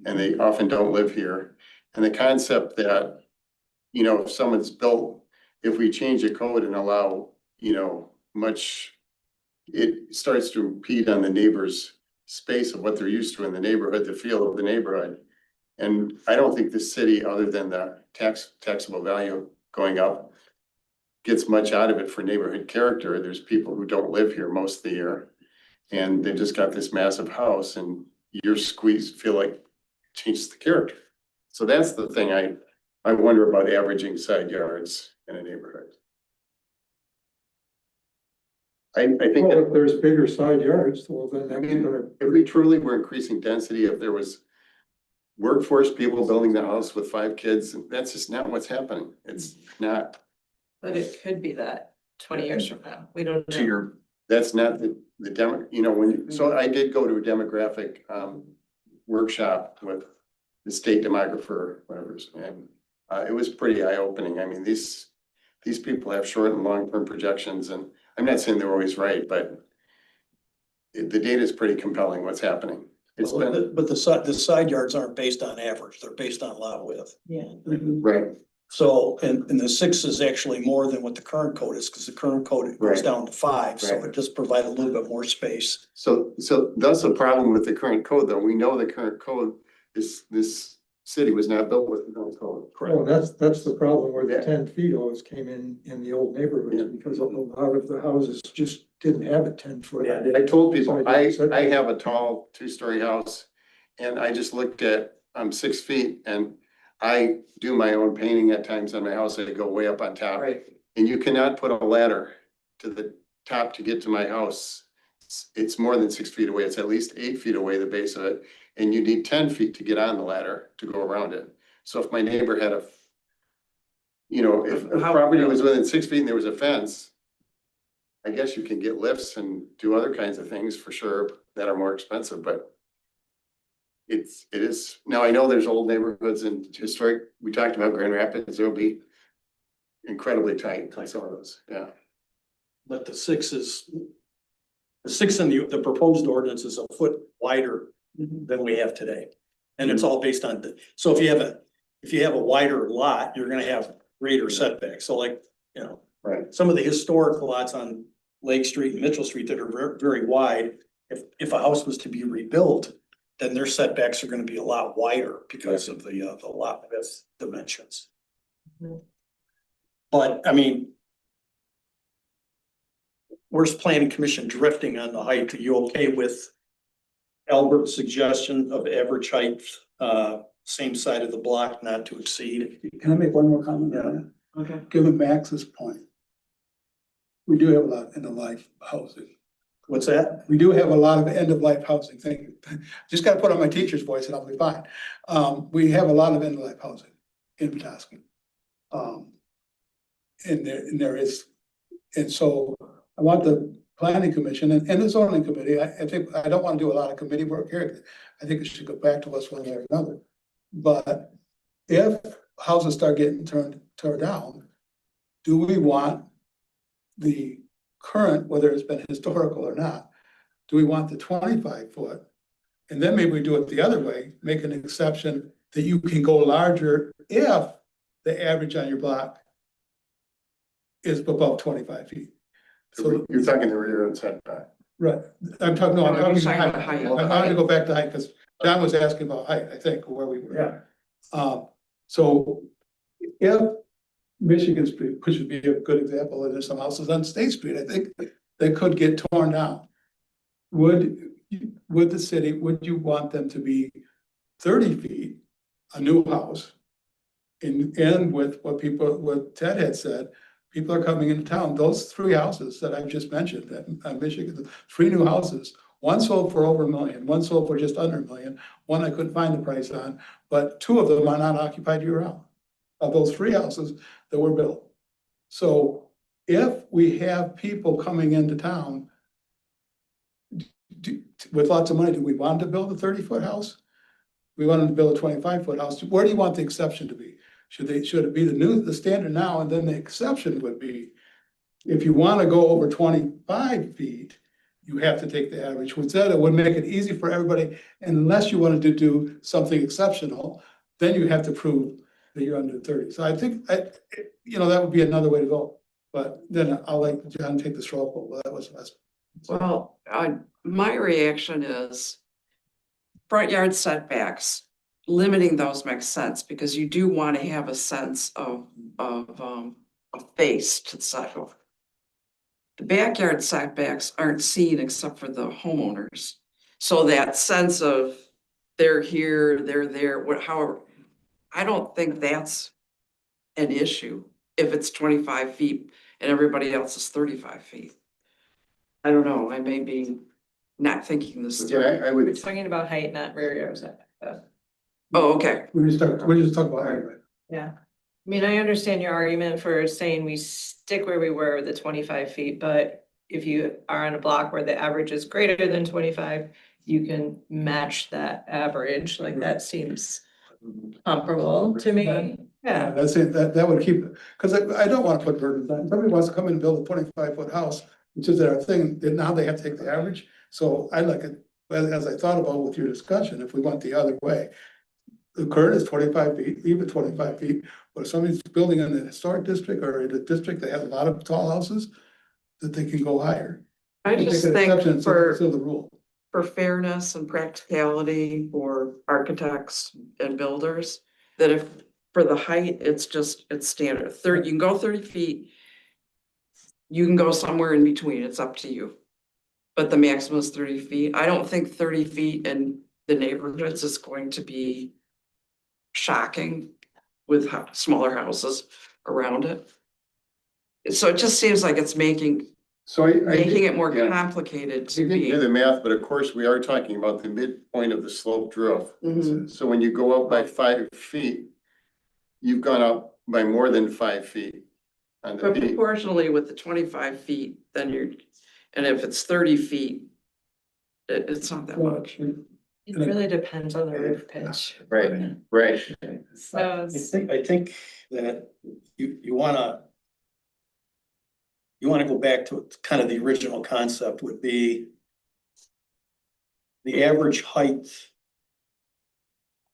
And they often don't live here. And the concept that, you know, if someone's built, if we change the code and allow, you know, it starts to impede on the neighbor's space of what they're used to in the neighborhood, the feel of the neighborhood. And I don't think the city, other than the taxable value going up, gets much out of it for neighborhood character. There's people who don't live here most of the year. And they just got this massive house and you're squeezed, feel like changes the character. So that's the thing I wonder about averaging side yards in a neighborhood. I think Well, that if there's bigger side yards, well, then I that's mean, gonna, if we truly were increasing density, if there was workforce people building the house with 5 kids, that's just not what's happening. It's not, But it could be that 20 years from now, we don't To know. your, that's not the demo, you know, so I did go to a demographic workshop with the state demographer, whatever, and it was pretty eye-opening. I mean, these people have short and long-term projections, and I'm not saying they're always right, but the data is pretty compelling what's happening. It's been, but the side yards aren't based on average, they're based on lot width. Yeah. right, So, and the 6 is actually more than what the current code is, because the current code goes Right. down to 5, so Right. it just provides a little bit more space. so that's the problem with the current code, though. We know the current code, this city was not built with the current code. well, that's the problem where the Yeah. 10 feet always came in the old neighborhoods, Yeah. because a lot of the houses just didn't have a 10 foot. I told people, Side yard I setback. have a tall 2-story house And I just looked at, I'm 6 feet and I do my own painting at times on my house. I go way up on top. Right. And you cannot put a ladder to the top to get to my house. It's more than 6 feet away. It's at least 8 feet away, the base of it. And you need 10 feet to get on the ladder to go around it. So if my neighbor had if a property was within 6 feet and there was a fence, I guess you can get lifts and do other kinds of things for sure that are more expensive, but it is, now I know there's old neighborhoods and historic, we talked about Grand Rapids, there'll be incredibly tight, like some of those, yeah. But the six in the proposed ordinance is a foot wider than we have today. And it's all based on, so if you have a wider lot, you're gonna have greater setbacks. So like, Right. some of the historic lots on Lake Street and Mitchell Street that are very, very wide, if a house was to be rebuilt, then their setbacks are gonna be a lot wider because of the lot width dimensions. But I mean, where's planning commission drifting on the height? Are you okay with Albert's suggestion of average height, same side of the block, not to exceed? Can I make one more comment on that? Okay. Given Max's point, we do have a lot of end-of-life housing. What's that? We do have a lot of end-of-life housing thing. Just gotta put on my teacher's voice and I'll be fine. We have a lot of end-of-life housing in Petoskey. And there is, and so I want the planning commission and the zoning committee, I think, I don't wanna do a lot of committee work here. I think it should go back to us one way or another. But if houses start getting torn down, do we want the current, whether it's been historical or not, do we want the 25-foot? And then maybe we do it the other way, make an exception that you can go larger if the average on your block is above 25 feet. So, You're talking the rear and setback. right, I'm talking, no, I'm No, talking he's talking height. about height. I'm going to go back to height, because John was asking about height, I think, where we were. So if Michigan Street, which would be a good example, and there's some houses on State Street, I think, they could get torn down. Would the city, would you want them to be 30 feet, a new house? And with what Ted had said, people are coming into town, those 3 houses that I've just mentioned, that Michigan, 3 new houses, one sold for over $1 million, one sold for just under $1 million, one I couldn't find the price on, but 2 of them are not occupied year round. Of those 3 houses that were built. So if we have people coming into town with lots of money, do we want to build a 30-foot house? We want them to build a 25-foot house. Where do you want the exception to be? Should it be the standard now, and then the exception would be, if you want to go over 25 feet, you have to take the average, which said it would make it easy for everybody, unless you wanted to do something exceptional, then you have to prove that you're under 30. So I think, that would be another way to go. But then I'll let John take the straw poll. Well, that was last. Well, my reaction is front yard setbacks, limiting those makes sense because you do want to have a sense of a face to the sidewalk. The backyard setbacks aren't seen except for the homeowners. So that sense of they're here, they're there, however, I don't think that's an issue if it's 25 feet and everybody else is 35 feet. I don't know, I may be not thinking this through. Yeah, I We're would, talking about height, not rear yard setback. Oh, okay. We just talk about height, right? Yeah, I mean, I understand your argument for saying we stick where we were with the 25 feet, but if you are on a block where the average is greater than 25, you can match that average, like that seems comparable to me. Yeah, That's it, that would keep, because I don't want to put burdens on. Somebody wants to come in and build a 25-foot house, which is their thing, then now they have to take the average. So I like it, as I thought about with your discussion, if we went the other way. The current is 25 feet, leave it 25 feet, but if somebody's building in the historic district or in a district that has a lot of tall houses, that they can go higher. I Take just an think exception, it's for still the rule. fairness and practicality for architects and builders, that if for the height, it's standard. You can go 30 feet. You can go somewhere in between, it's up to you. But the maximum is 30 feet. I don't think 30 feet and the neighborhoods is going to be shocking with smaller houses around it. So it just seems like it's making So making it more yeah. complicated I to didn't be. do the math, but of course, we are talking about the midpoint of the sloped roof. Mhm. So when you go up by 5 feet, you've gone up by more than 5 feet on the But peak. proportionally with the 25 feet, then you're, and if it's 30 feet, it's not that much. It really depends on the roof pitch. Right, right. So I think that you wanna go back to kind of the original concept would be the average height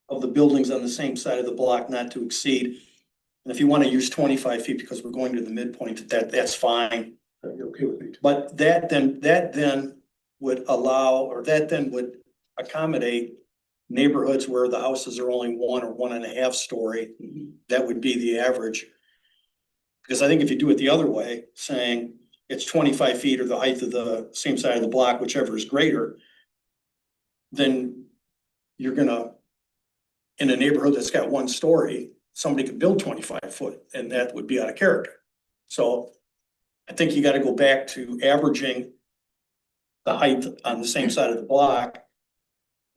of the buildings on the same side of the block not to exceed. And if you want to use 25 feet because we're going to the midpoint, that's fine. You're okay with me? But that then would allow, or that then would accommodate neighborhoods where the houses are only 1 or 1.5 story. That would be the average. Because I think if you do it the other way, saying it's 25 feet or the height of the same side of the block, whichever is greater, then you're gonna, in a neighborhood that's got 1 story, somebody could build 25 foot and that would be out of character. So I think you gotta go back to averaging the height on the same side of the block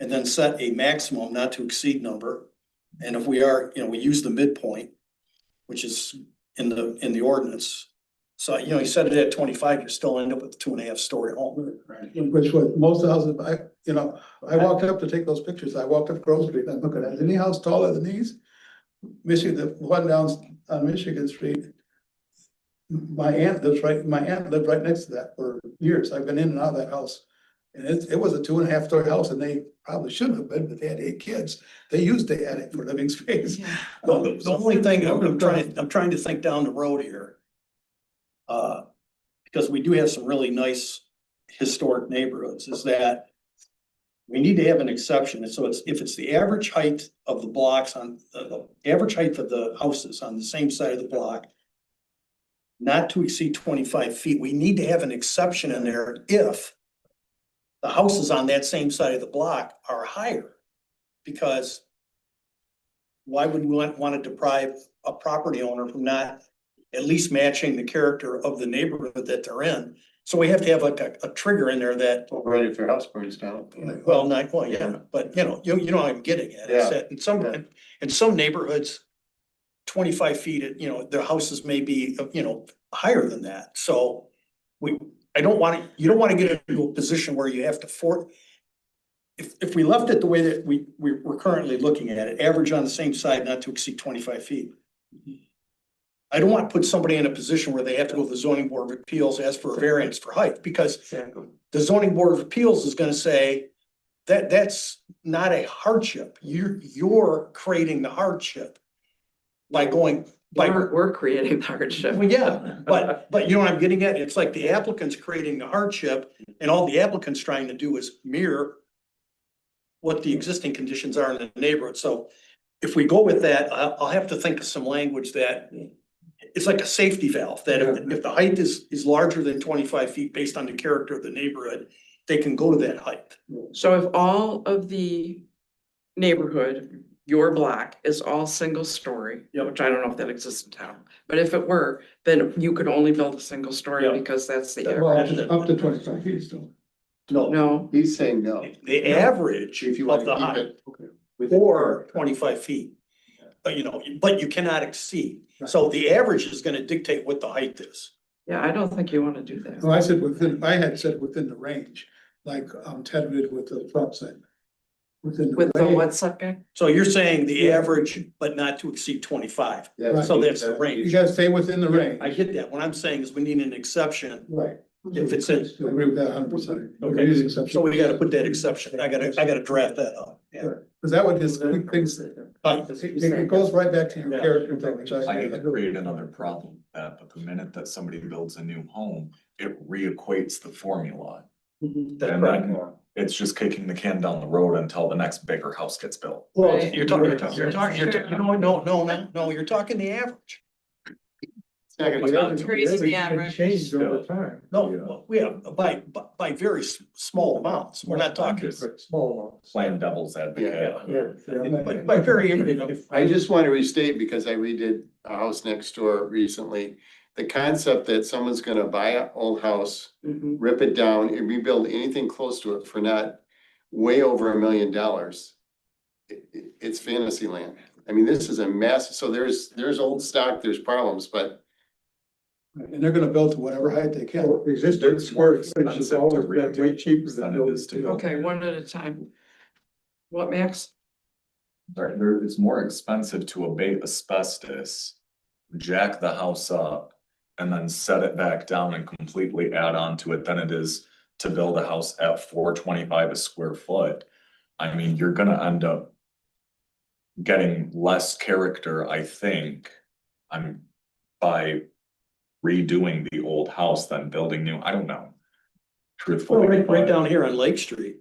and then set a maximum not to exceed number. And if we are, we use the midpoint, which is in the ordinance. So, you set it at 25, you still end up with a 2.5 story home. Which was, most houses, I walked up to take those pictures, I walked up Grove Street, and I'm looking at, any house taller than these? Michigan, the one down on Michigan Street. My aunt lived right next to that for years, I've been in and out of that house. And it was a 2.5 story house, and they probably shouldn't have been, but they had 8 kids, they used the attic for living space. The only thing, I'm trying to think down the road here. Because we do have some really nice historic neighborhoods, is that we need to have an exception. And so if it's the average height of the blocks on, the average height of the houses on the same side of the block, not to exceed 25 feet, we need to have an exception in there if the houses on that same side of the block are higher. Because why would we want to deprive a property owner from not at least matching the character of the neighborhood that they're in? So we have to have like a trigger in there that, Right, if your house burns down. yeah, but you know what I'm getting at. Is that in some neighborhoods, 25 feet, their houses may be, higher than that. So you don't want to get into a position where you have to if we left it the way that we're currently looking at it, average on the same side not to exceed 25 feet. I don't want to put somebody in a position where they have to go to the zoning board of appeals, ask for a variance for height, because the zoning board of appeals is gonna say that that's not a hardship. You're creating the hardship by going, We're creating the hardship. well, yeah, but you know what I'm getting at? It's like the applicant's creating the hardship and all the applicant's trying to do is mirror what the existing conditions are in the neighborhood. So if we go with that, I'll have to think of some language that it's like a safety valve, that if the height is larger than 25 feet based on the character of the neighborhood, they can go to that height. So if all of the neighborhood, your block is all single story, Yep. which I don't know if that exists in town, but if it were, then you could only build a single story Yep. because that's the Well, average. up to 25 feet still. No, He's saying no. the average If you of want the to keep height it. or 25 feet. But you cannot exceed. So the average is gonna dictate what the height is. Yeah, I don't think you want to do that. No, I had said within the range, like, Ted did with the front side. Within With the range. what setback? So you're saying the average, but not to exceed 25. Yeah, So that's the You range. gotta stay within the range. I get that. What I'm saying is we need an exception Right. if it's in. I agree with that 100%. Okay, so we gotta put that exception. I gotta draft that up. Yeah. Cause that would just quick things, it goes right back to your Yeah. character thing, which I I. hate to create another problem with that, but the minute that somebody builds a new home, it reequates the formula. That's And right. then it's just kicking the can down the road until the next bigger house gets built. Well, Right. you're talking, you're talking, no, you're talking the average. gonna But change. that- Crazy It average. changed over time. No, Yeah. well, we have by very small amounts. We're not talking. But small amounts. Playing devil's advocate. Yeah. By very, I just want to restate, because I redid a house next door recently, the concept that someone's gonna buy an old house, Mhm. rip it down and rebuild anything close to it for not way over $1 million. It's fantasy land. I mean, this is a mess. So there's old stock, there's problems, but And they're gonna build to whatever height they can. Well, existing There's square more footage has expensive to always been way redo cheaper than than it building. is to go. Okay, one at a time. What, Max? Right, it's more expensive to abate asbestos, jack the house up, and then set it back down and completely add on to it than it is to build a house at $425 a square foot. I mean, you're gonna end up getting less character, I think, by redoing the old house than building new. I don't know. well, Truthfully. right but- down here on Lake Street,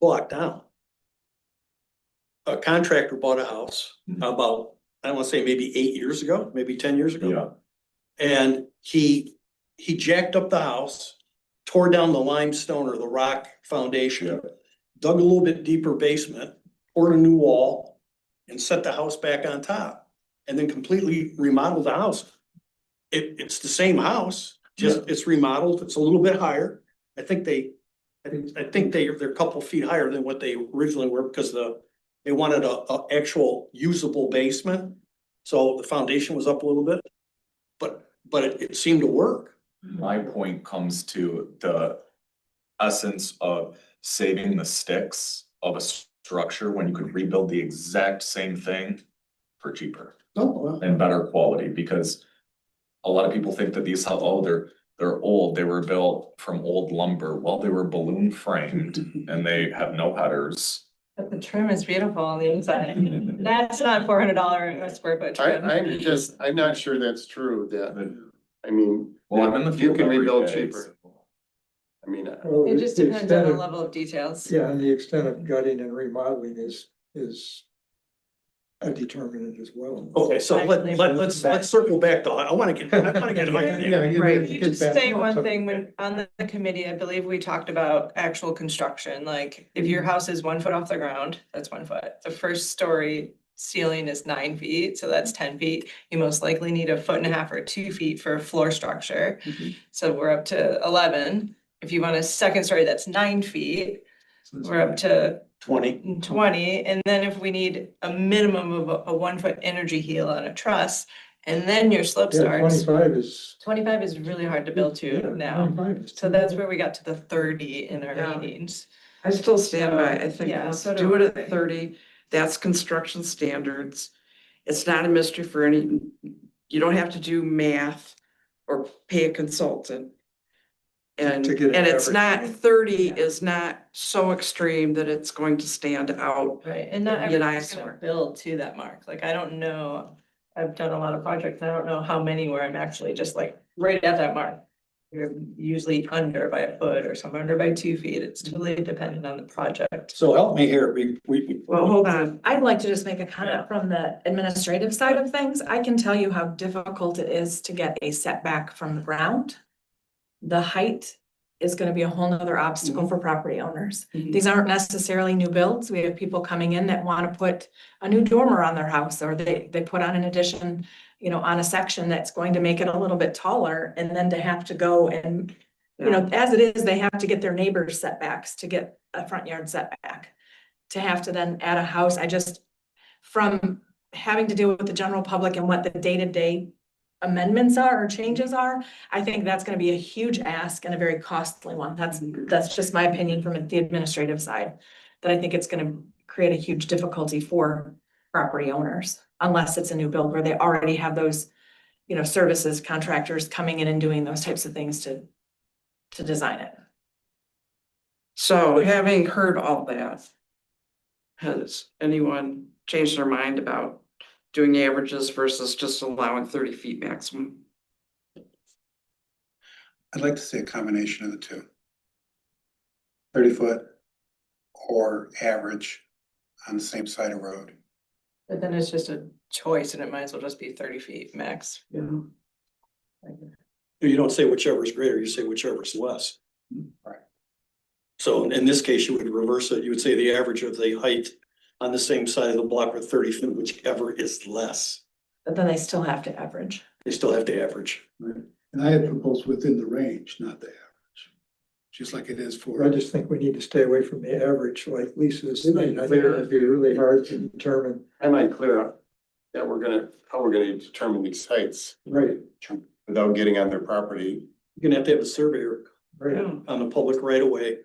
blocked down. A contractor bought a house about, I wanna say maybe 8 years ago, maybe 10 years ago. Yeah, And he jacked up the house, tore down the limestone or the rock foundation, dug a little bit deeper basement, poured a new wall, and set the house back on top, and then completely remodeled the house. It's the same house, just it's remodeled, it's a little bit higher. I think they're a couple feet higher than what they originally were, because they wanted a actual usable basement. So the foundation was up a little bit, but it seemed to work. my point comes to the essence of saving the sticks of a structure when you could rebuild the exact same thing for cheaper and better quality, because a lot of people think that they're old, they were built from old lumber. Well, they were balloon framed and they have no headers. But the trim is beautiful on the inside. That's not $400 a square foot trim. I'm not sure that's true, that, I mean, Well, I'm in the you field can every rebuild day, cheaper. I mean, Well, It just the depends on extent the of- level of details. Yeah, and the extent of gutting and remodeling is a determinant as well. Okay, so let's circle back though. I wanna get. Right, you just say one thing, when on the committee, I believe we talked about actual construction, like if your house is 1 foot off the ground, that's 1 foot. The first story ceiling is 9 feet, so that's 10 feet. You most likely need 1.5 feet or 2 feet for a floor structure. Mhm. So we're up to 11. If you want a second story, that's 9 feet. We're up to 20, and then if we need a minimum of a 1 foot energy heel on a truss, and then your slope Yeah, starts. 25 is really hard to build yeah, to now. 25 is So too that's low. where we got to the 30 in our Yeah. meetings. I still stand by, I think, Yeah, let's so do do it I. at 30, that's construction standards. It's not a mystery for any, you don't have to do math or pay a consultant. And, To get an and it's average. not, 30 is not so extreme that it's going to stand out. Right, and not It'd be an everyone's gonna eyesore. build to that mark. Like, I don't know, I've done a lot of projects, and I don't know how many where I'm actually just like right at that mark. You're usually under by 1 foot or some under by 2 feet. It's totally dependent on the project. So help me here, we. Well, hold on, I'd like to just make a Yeah. comment from the administrative side of things. I can tell you how difficult it is to get a setback from the ground. The height is gonna be a whole nother obstacle for property owners. Mhm. These aren't necessarily new builds. We have people coming in that wanna put a new dormer on their house, or they put on an addition, on a section that's going to make it a little bit taller, and then to have to go and, as it is, they have to get their neighbors setbacks to get a front yard setback. To have to then add a house, from having to deal with the general public and what the day-to-day amendments are or changes are, I think that's gonna be a huge ask and a very costly one. That's just my opinion from the administrative side. That I think it's gonna create a huge difficulty for property owners, unless it's a new build where they already have those, services contractors coming in and doing those types of things to design it. so having heard all that, has anyone changed their mind about doing averages versus just allowing 30 feet maximum? I'd like to see a combination of the two. 30 foot or average on the same side of road. But then it's just a choice, and it might as well just be 30 feet max. Yeah. You don't say whichever is greater, you say whichever is less. Right. So in this case, you would reverse it. You would say the average of the height on the same side of the block with 30 feet, whichever is less. But then they still have to average. They still have to average. And I had proposed within the range, not the average. Just like it is for. I just think we need to stay away from the average, like Lisa's saying. I think it'd be really hard to determine. I might clear up that how we're gonna determine these sites Right. without getting on their property. You're gonna have a surveyor Right. Yeah, on the public right away.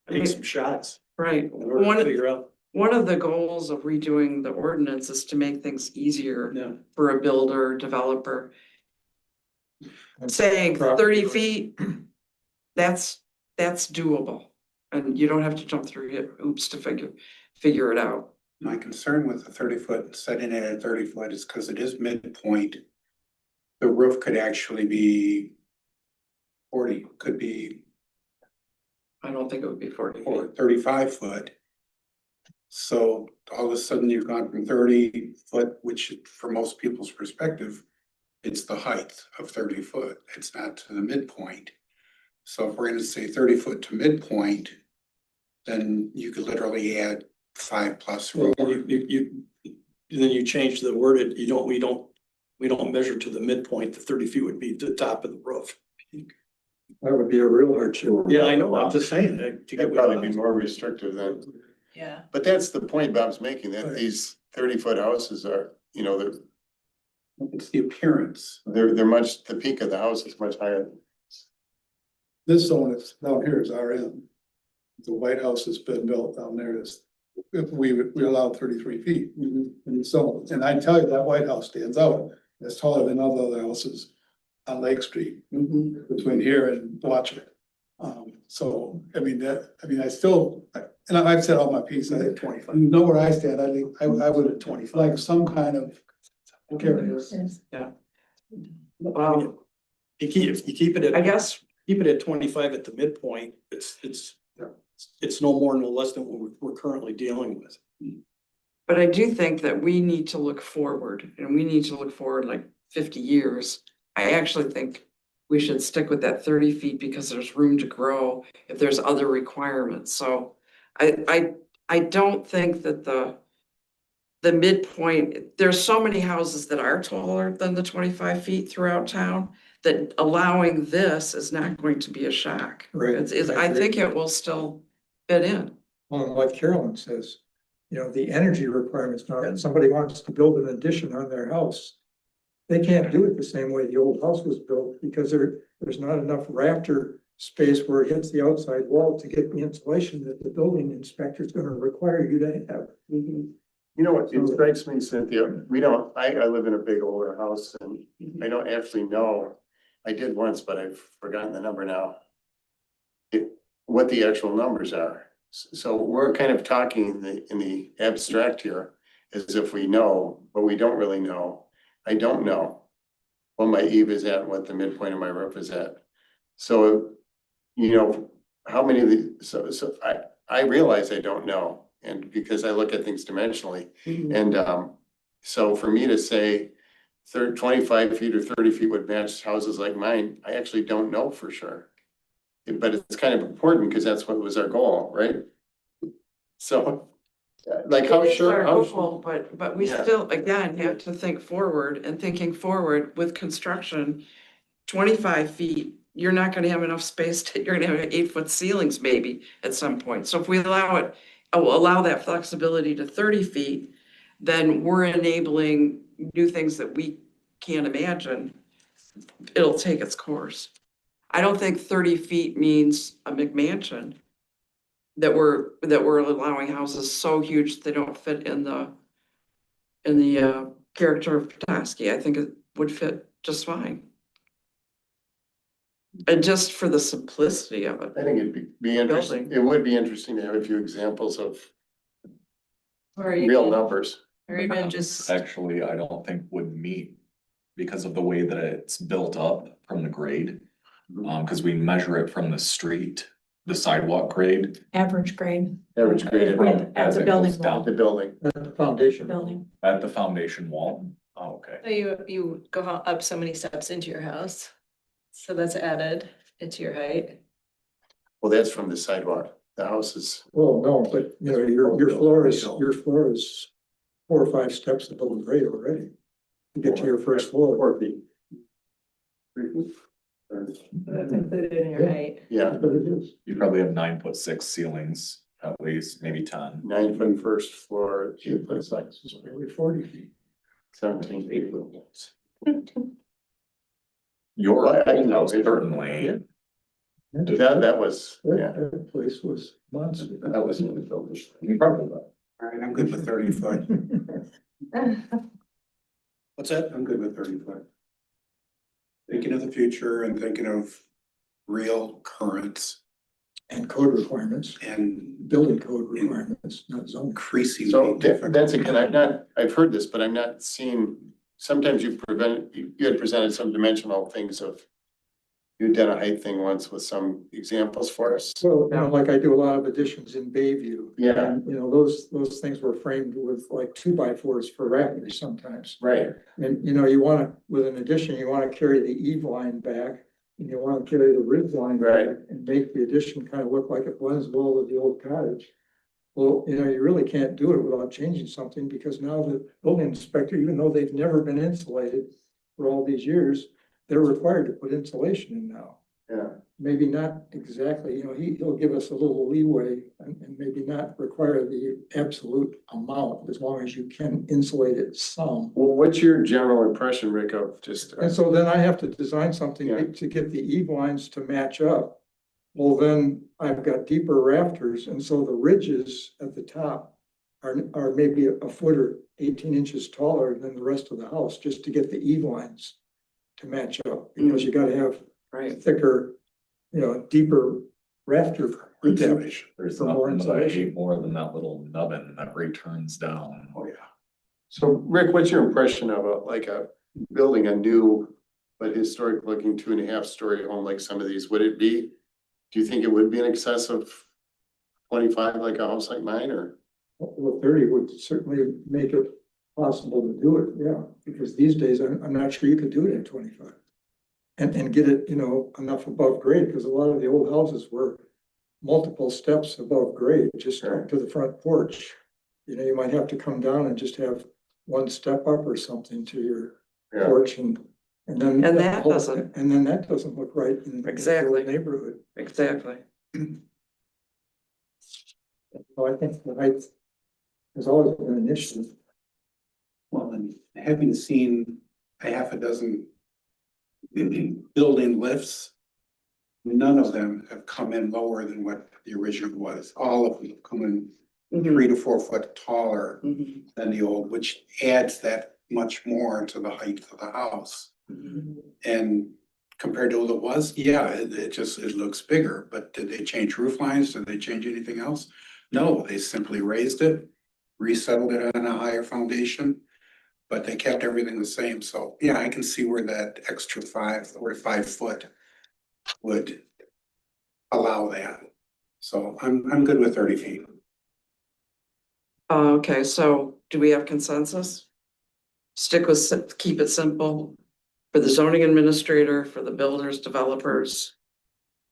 Take some shots right. in order to One, figure out. one of the goals of redoing the ordinance is to make things easier Yeah. for a builder, developer. Saying Property 30 owners. feet, that's doable. And you don't have to jump through hoops to figure it out. My concern with the 30-foot, setting it at 30-foot is because it is midpoint. The roof could actually be 40, could be I don't think it would be 40 feet. or 35-foot. So all of a sudden you've gone from 30-foot, which for most people's perspective, it's the height of 30-foot. It's not to the midpoint. So if we're gonna say 30-foot to midpoint, then you could literally add 5+ Well, more. then you change the word, we don't measure to the midpoint, the 30 feet would be the top of the roof. That would be a real hardship. Yeah, I know, I'm just saying that. to get That'd probably be more restrictive than, Yeah. but that's the point Bob's making, that Right. these 30-foot houses are, It's the appearance. they're much, the peak of the house is much higher. This zone is down here is RM. The White House has been built down there is, if we allow 33 feet. And so, and I tell you, that White House stands out. It's taller than all the other houses on Lake Street, between here and Watcher. So, I mean, I still, and I've said all my piece, I think 25. You know where I stand, I think, I would at 25, like some kind of. Well, You keep it at. I guess, Keep it at 25 at the midpoint, it's no more, no less than what we're currently dealing with. but I do think that we need to look forward, and we need to look forward like 50 years. I actually think we should stick with that 30 feet because there's room to grow if there's other requirements. So I don't think that the midpoint, there's so many houses that are taller than the 25 feet throughout town that allowing this is not going to be a shock. Right. I think it will still fit in. Well, like Carolyn says, the energy requirements, now, if somebody wants to build an addition on their house. They can't do it the same way the old house was built because there's not enough rafter space where it hits the outside wall to get the insulation that the building inspector is gonna require you to have. You know what, it strikes me, Cynthia, I live in a big older house and I don't actually know. I did once, but I've forgotten the number now. What the actual numbers are. So we're kind of talking in the abstract here, as if we know, but we don't really know. I don't know what my eave is at, and what the midpoint of my roof is at. So, how many of the, so I realize I don't know, and because I look at things dimensionally. And so for me to say 25 feet or 30 feet would match houses like mine, I actually don't know for sure. But it's kind of important because that's what was our goal, right? So like how It is sure, our goal, but we Yeah. still, again, have to think forward, and thinking forward with construction, 25 feet, you're not gonna have enough space you're gonna have 8-foot ceilings maybe at some point. So if we allow that flexibility to 30 feet, then we're enabling new things that we can't imagine. It'll take its course. I don't think 30 feet means a McMansion. That we're allowing houses so huge they don't fit in the character of Petoskey. I think it would fit just fine. And just for the simplicity of it. I think it'd be interesting. It would be interesting to have a few examples of Or real numbers. Or even just, Actually, I don't think would meet because of the way that it's built up from the grade. Cause we measure it from the street, the sidewalk grade. Average grade. Average grade At as the it building goes down wall. The building. At the foundation. Building. At the foundation wall. Oh, okay. So you go up so many steps into your house. So that's added into your height. Well, that's from the sidewalk. The house is, Well, no, but you know, your floor is 4 or 5 steps above grade already. To get to your first floor. 4 feet. That's included in your height. Yeah, But it is. You probably have 9'6" ceilings, at least, maybe 10. 9 foot first floor, 8 foot second, It's probably 40 feet. 17 feet. Your Well, I know. house certainly. That was, yeah, That place was monster. that was in the building. You probably. All right, I'm good with 30 foot. What's that? I'm good with 30 foot. Thinking of the future and thinking of real currents And code requirements, and building code requirements, not zoning. increasingly So difficult. that's again, I've heard this, but I'm not seeing, sometimes you had presented some dimensional things of. You did a height thing once with some examples for us. So, you know, like I do a lot of additions in Bayview. Yeah. And, you know, those things were framed with like 2x4s for rafters sometimes. Right. And, you know, you wanna, with an addition, you wanna carry the eave line back. And you wanna carry the ridge line back. Right. And make the addition kind of look like it blends well with the old cottage. Well, you know, you really can't do it without changing something, because now the building inspector, even though they've never been insulated for all these years, they're required to put insulation in now. Yeah. Maybe not exactly, you know, he'll give us a little leeway and maybe not require the absolute amount, as long as you can insulate it some. Well, what's your general impression, Rick, of just? And so then I have to design something Yeah. to get the eave lines to match up. Well, then I've got deeper rafters, and so the ridges at the top are maybe a foot or 18 inches taller than the rest of the house, just to get the eave lines to match up, because you gotta have Right. thicker, you know, deeper rafter. Insulation. There's For more nothing that I insulation. hate more than that little nubbin that returns down. Oh, yeah. So Rick, what's your impression of building a new, but historic looking 2.5-story home like some of these? Would it be? Do you think it would be in excess of 25 like a house like mine, or? Well, 30 would certainly make it possible to do it, yeah, because these days, I'm not sure you could do it in 25. And get it, you know, enough above grade, because a lot of the old houses were multiple steps above grade, just up to the front porch. You know, you might have to come down and just have 1 step up or something to your Yeah. porch, and then. And that doesn't- And then that doesn't look right in the Exactly. neighborhood. Exactly. So I think the height has always been an issue. Well, and having seen a half a dozen building lifts, none of them have come in lower than what the original was. All of them have come in 3 to 4 foot taller Mhm. than the old, which adds that much more to the height of the house. And compared to what it was, yeah, it looks bigger, but did they change roof lines? Did they change anything else? No, they simply raised it, resettled it on a higher foundation, but they kept everything the same. So, yeah, I can see where that extra 5 foot would allow that. So I'm good with 30 feet. Okay, so do we have consensus? Stick with, keep it simple for the zoning administrator, for the builders, developers,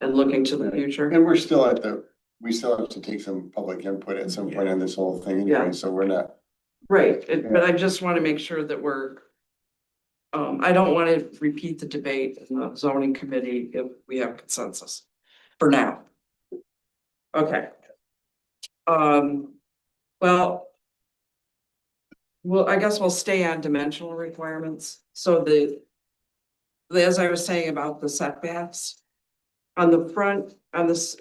and looking to the future. And we still have to take some public input at some point on this whole thing Yeah. anyway, so we're not. Right, but I just want to make sure that we're, I don't want to repeat the debate in the zoning committee if we have consensus for now. Okay. Well, I guess we'll stay on dimensional requirements. So as I was saying about the setbacks, on the front, on this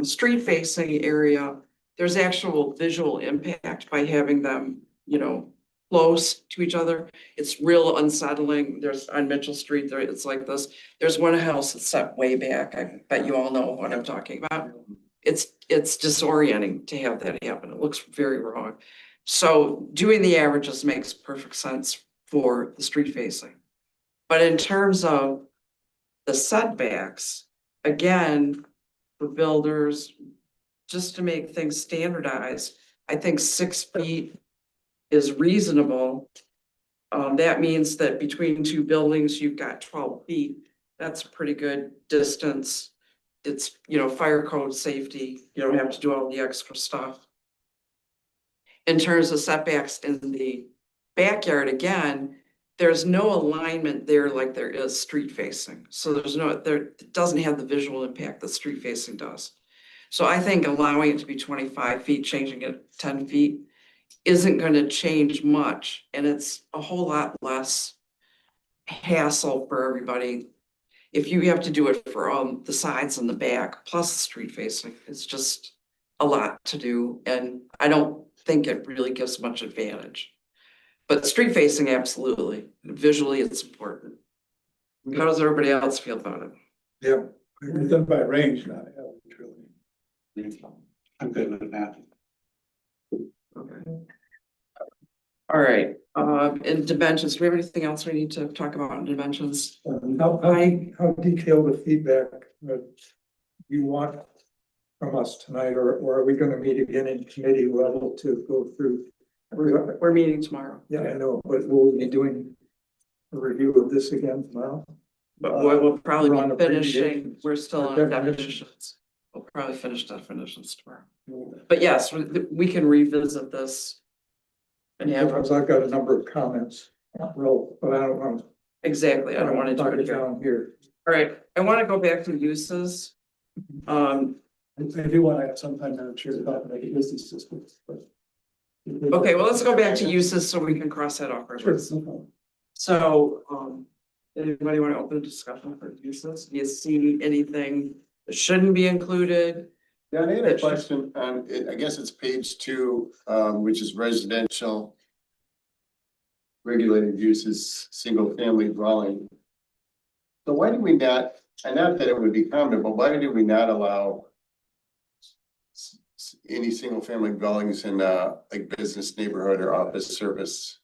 street facing area, there's actual visual impact by having them, you know, close to each other. It's real unsettling. There's on Mitchell Street, there, it's like this. There's one house that's set way back. I bet you all know what I'm talking about. It's disorienting to have that happen. It looks very wrong. So doing the averages makes perfect sense for the street facing. But in terms of the setbacks, again, for builders, just to make things standardized, I think 6 feet is reasonable. That means that between two buildings, you've got 12 feet. That's a pretty good distance. It's, fire code safety. You don't have to do all the extra stuff. In terms of setbacks in the backyard, again, there's no alignment there like there is street facing. So it doesn't have the visual impact that street facing does. So I think allowing it to be 25 feet, changing it 10 feet isn't going to change much. And it's a whole lot less hassle for everybody. If you have to do it for the sides and the back, plus the street facing, it's just a lot to do. And I don't think it really gives much advantage. But street facing, absolutely. Visually, it's important. How does everybody else feel about it? Yeah. It's done by range, not average, really. I'm good with that. Okay. All right, in dimensions, do we have anything else we need to talk about in dimensions? How detailed the feedback that you want from us tonight, or are we gonna meet again in committee level to go through? We're meeting tomorrow, Yeah, I know, but we'll be doing a review of this again tomorrow. but we'll probably We're on be abbreviation finishing, we're still or on definitions. definitions. We'll probably finish definitions tomorrow. But yes, we can revisit this. And have, Because I've got a number of comments, well, but I don't want. exactly, I don't want to do knock it again. down here. All right, I want to go back to uses. I do want to have some time to share about the business systems, but. Okay, well, let's go back to uses so we can cross that off. our Sure, list. no problem. So, anybody want to open a discussion for uses? Do you see anything that shouldn't be included? Yeah, I had a question on, I guess it's page 2, which is residential. Regulated uses, single family dwelling. So why do we not, and not that it would be common, but why do we not allow? Any single family dwellings in like business neighborhood or office service?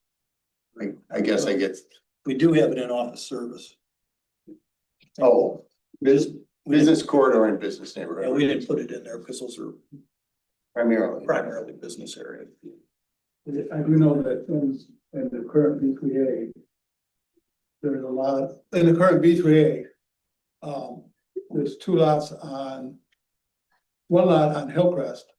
I guess I get, We do have it in office service. oh, business corridor and business And neighborhood. we didn't put it in there because those are Primarily. primarily business area. I do know that in the current B3A, there's a lot, in the current B3A, there's one lot on Hillcrest.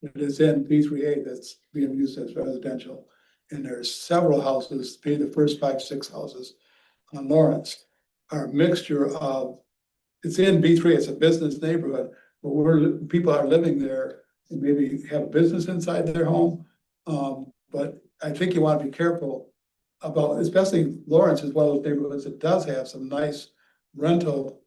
It is in B3A that's being used as residential. And there's several houses, maybe the first 5, 6 houses on Lawrence are a mixture of, it's in B3, it's a business neighborhood, but people are living there and maybe have a business inside their home. But I think you want to be careful about, especially Lawrence is one of those neighborhoods that does have some nice rental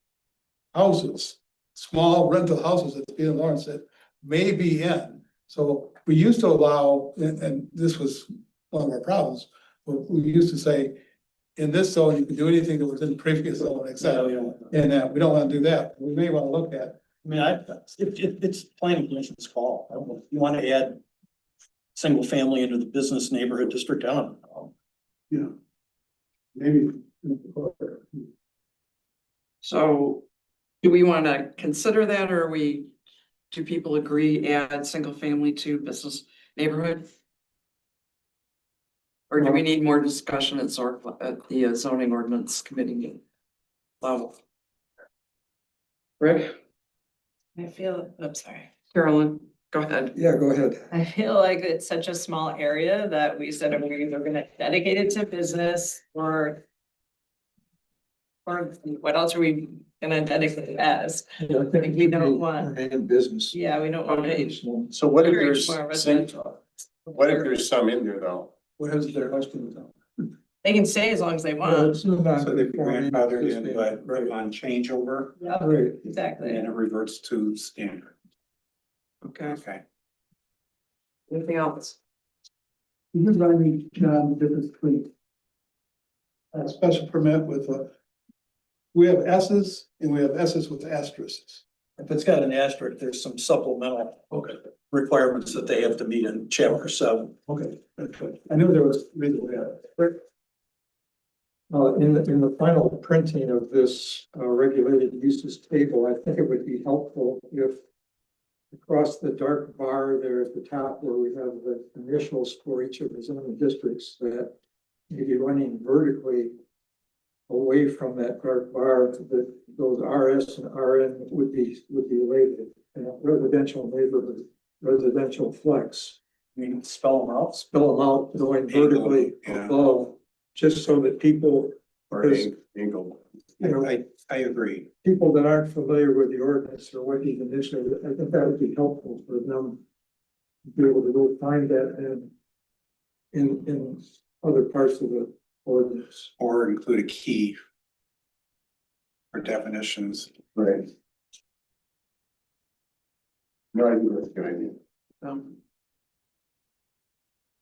houses, small rental houses that's in Lawrence that may be in. So we used to allow, and this was one of our problems, but we used to say, in this zone, you can do anything that was in the previous zone, except, and we don't want to do that. We may want to look at. I mean, it's planning commission's call. I don't know if you want to add single family into the business neighborhood district, I don't know. Yeah. Maybe. So do we want to consider that, or do people agree add single family to business neighborhood? Or do we need more discussion at the zoning ordinance committee level? Rick, I'm sorry. Carolyn, go ahead. Yeah, go ahead. I feel like it's such a small area that we said we're either gonna dedicate it to business or what else are we gonna dedicate it as? Yeah, I think We don't want- in business. Yeah, we don't want to. So what if Encourage there's, more residential. what if there's some in there though? What has their husband done? They can stay as long as they want. So they grandfathered in, but right on changeover, Yep, Right. exactly. and it reverts to standard. Okay, Okay. anything else? You can write me down the difference between a special permit with we have S's and we have S's with asterisks. If it's got an asterisk, there's some supplemental requirements that they have to meet in chapter 7. Okay, that's good. I knew there was reason we had it. In the final printing of this regulated uses table, I think it would be helpful if across the dark bar there at the top where we have the initials for each of the zoning districts, that maybe running vertically away from that dark bar, that those RS and RN would be labeled in a residential neighborhood, residential flex. I mean, spell them out. Spill them out going vertically Yeah. above, just so that people, Or Because- angle. you know, I agree. people that aren't familiar with the ordinance or what he's initially, I think that would be helpful for them to be able to go find that in other parts of the ordinance. Or include a key for definitions. Right. No, I think that's a good idea.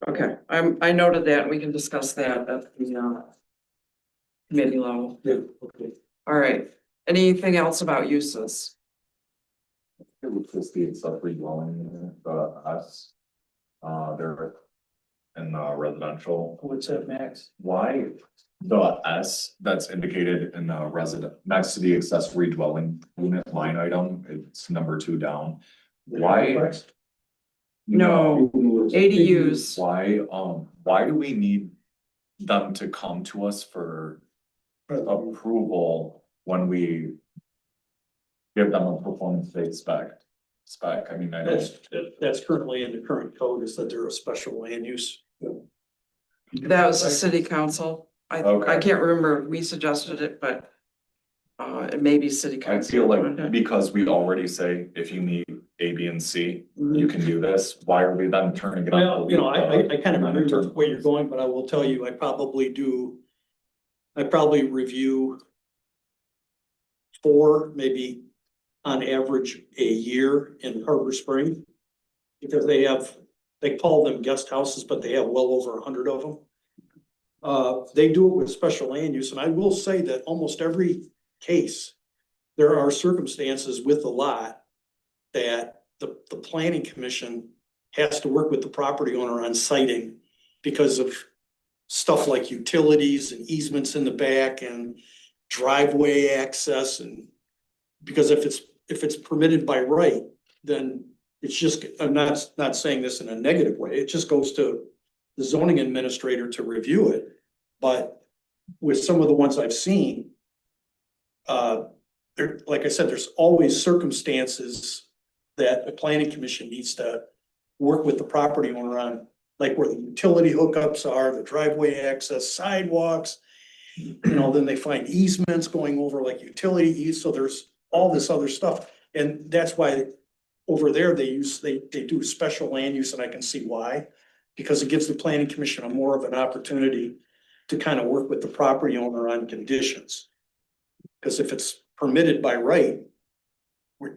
Okay, I noted that, we can discuss that at the committee level. Yeah, okay. All right, anything else about uses? It would just be accessory dwelling, us. They're in residential. What's that, Max? Why the S that's indicated in the resident, next to the accessory dwelling unit line item, it's number 2 down. Why? No. ADUs, Why do we need them to come to us for approval when we give them a performance-based spec? I mean, I don't. That's currently in the current code, is that they're a special land use. that was the city council. I Okay. can't remember if we suggested it, but it may be city I council. feel like because we already say if you need A, B, and C, you can do this, why are we then turning it? Well, up? you know, I kind of agree with where you're going, but I will tell you, I probably review 4, maybe on average, a year in Harbor Spring. Because they call them guest houses, but they have well over 100 of them. They do it with special land use, and I will say that almost every case, there are circumstances with the lot that the planning commission has to work with the property owner on siting because of stuff like utilities and easements in the back and driveway access, and because if it's permitted by right, then it's just, I'm not saying this in a negative way, it just goes to the zoning administrator to review it. But with some of the ones I've seen, there, like I said, there's always circumstances that the planning commission needs to work with the property owner on, like where the utility hookups are, the driveway access, sidewalks. You know, then they find easements going over like utility easements, so there's all this other stuff. And that's why over there, they do special land use, and I can see why. Because it gives the planning commission a more of an opportunity to kind of work with the property owner on conditions. Because if it's permitted by right,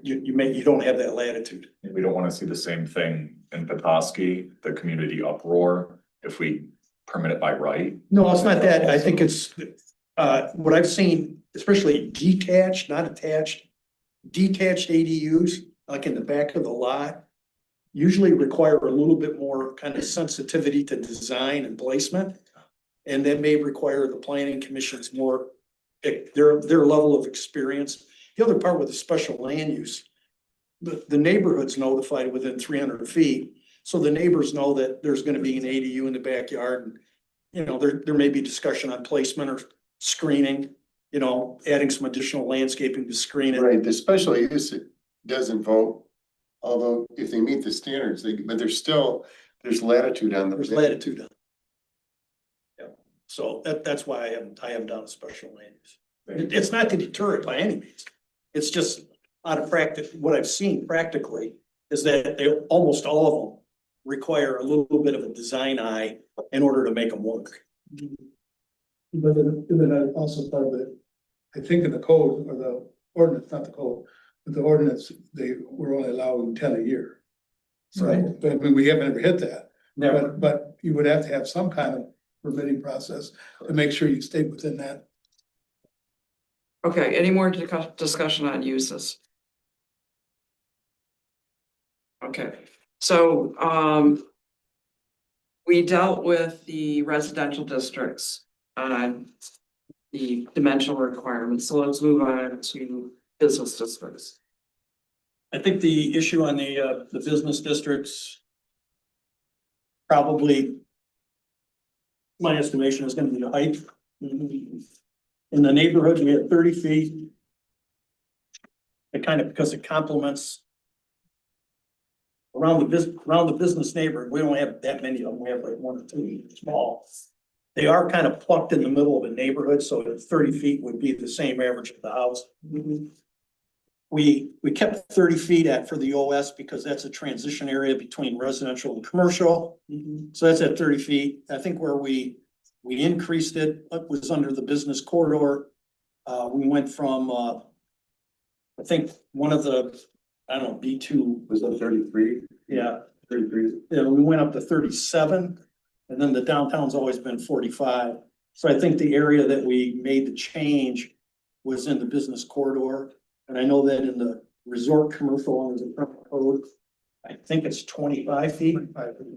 you don't have that latitude. We don't wanna see the same thing in Petoskey, the community uproar, if we permit it by right. No, it's not that. I think it's, what I've seen, especially detached, not attached, detached ADUs, like in the back of the lot, usually require a little bit more kind of sensitivity to design and placement. And that may require the planning commission's more, their level of experience. The other part with the special land use, the neighborhood's notified within 300 feet. So the neighbors know that there's gonna be an ADU in the backyard. And you know, there may be discussion on placement or screening, you know, adding some additional landscaping to screen it. Right, the special use it doesn't vote, although if they meet the standards, but there's latitude on the. There's latitude on it. Yeah, so that's why I have done a special land use. It's not to deter it by any means. It's just out of practice, what I've seen practically is that almost all of them require a little bit of a design eye in order to make them work. But then also part of it, I think in the code or the ordinance, not the code, but the ordinance, they were only allowing 10 a year. So, Right. but I mean, we haven't ever hit that, Never. but you would have to have some kind of permitting process to make sure you stay within that. Okay, any more discussion on uses? Okay, so, we dealt with the residential districts on the dimensional requirements, so let's move on to business districts. I think the issue on the business districts probably my estimation is gonna be the height. In the neighborhood, we had 30 feet. It kind of, because it complements around the business neighborhood, we don't have that many of them, we have like one or two small. They are kind of plucked in the middle of a neighborhood, so 30 feet would be the same average of the house. We kept 30 feet for the OS because that's a transition area between residential and commercial. So that's at 30 feet. I think where we increased it was under the business corridor. We went from, I think one of the, I don't know, B2. Was that 33? Yeah, 33. yeah, we went up to 37, and then the downtown's always been 45. So I think the area that we made the change was in the business corridor. And I know that in the resort commercial under the current code, I think it's 25 feet.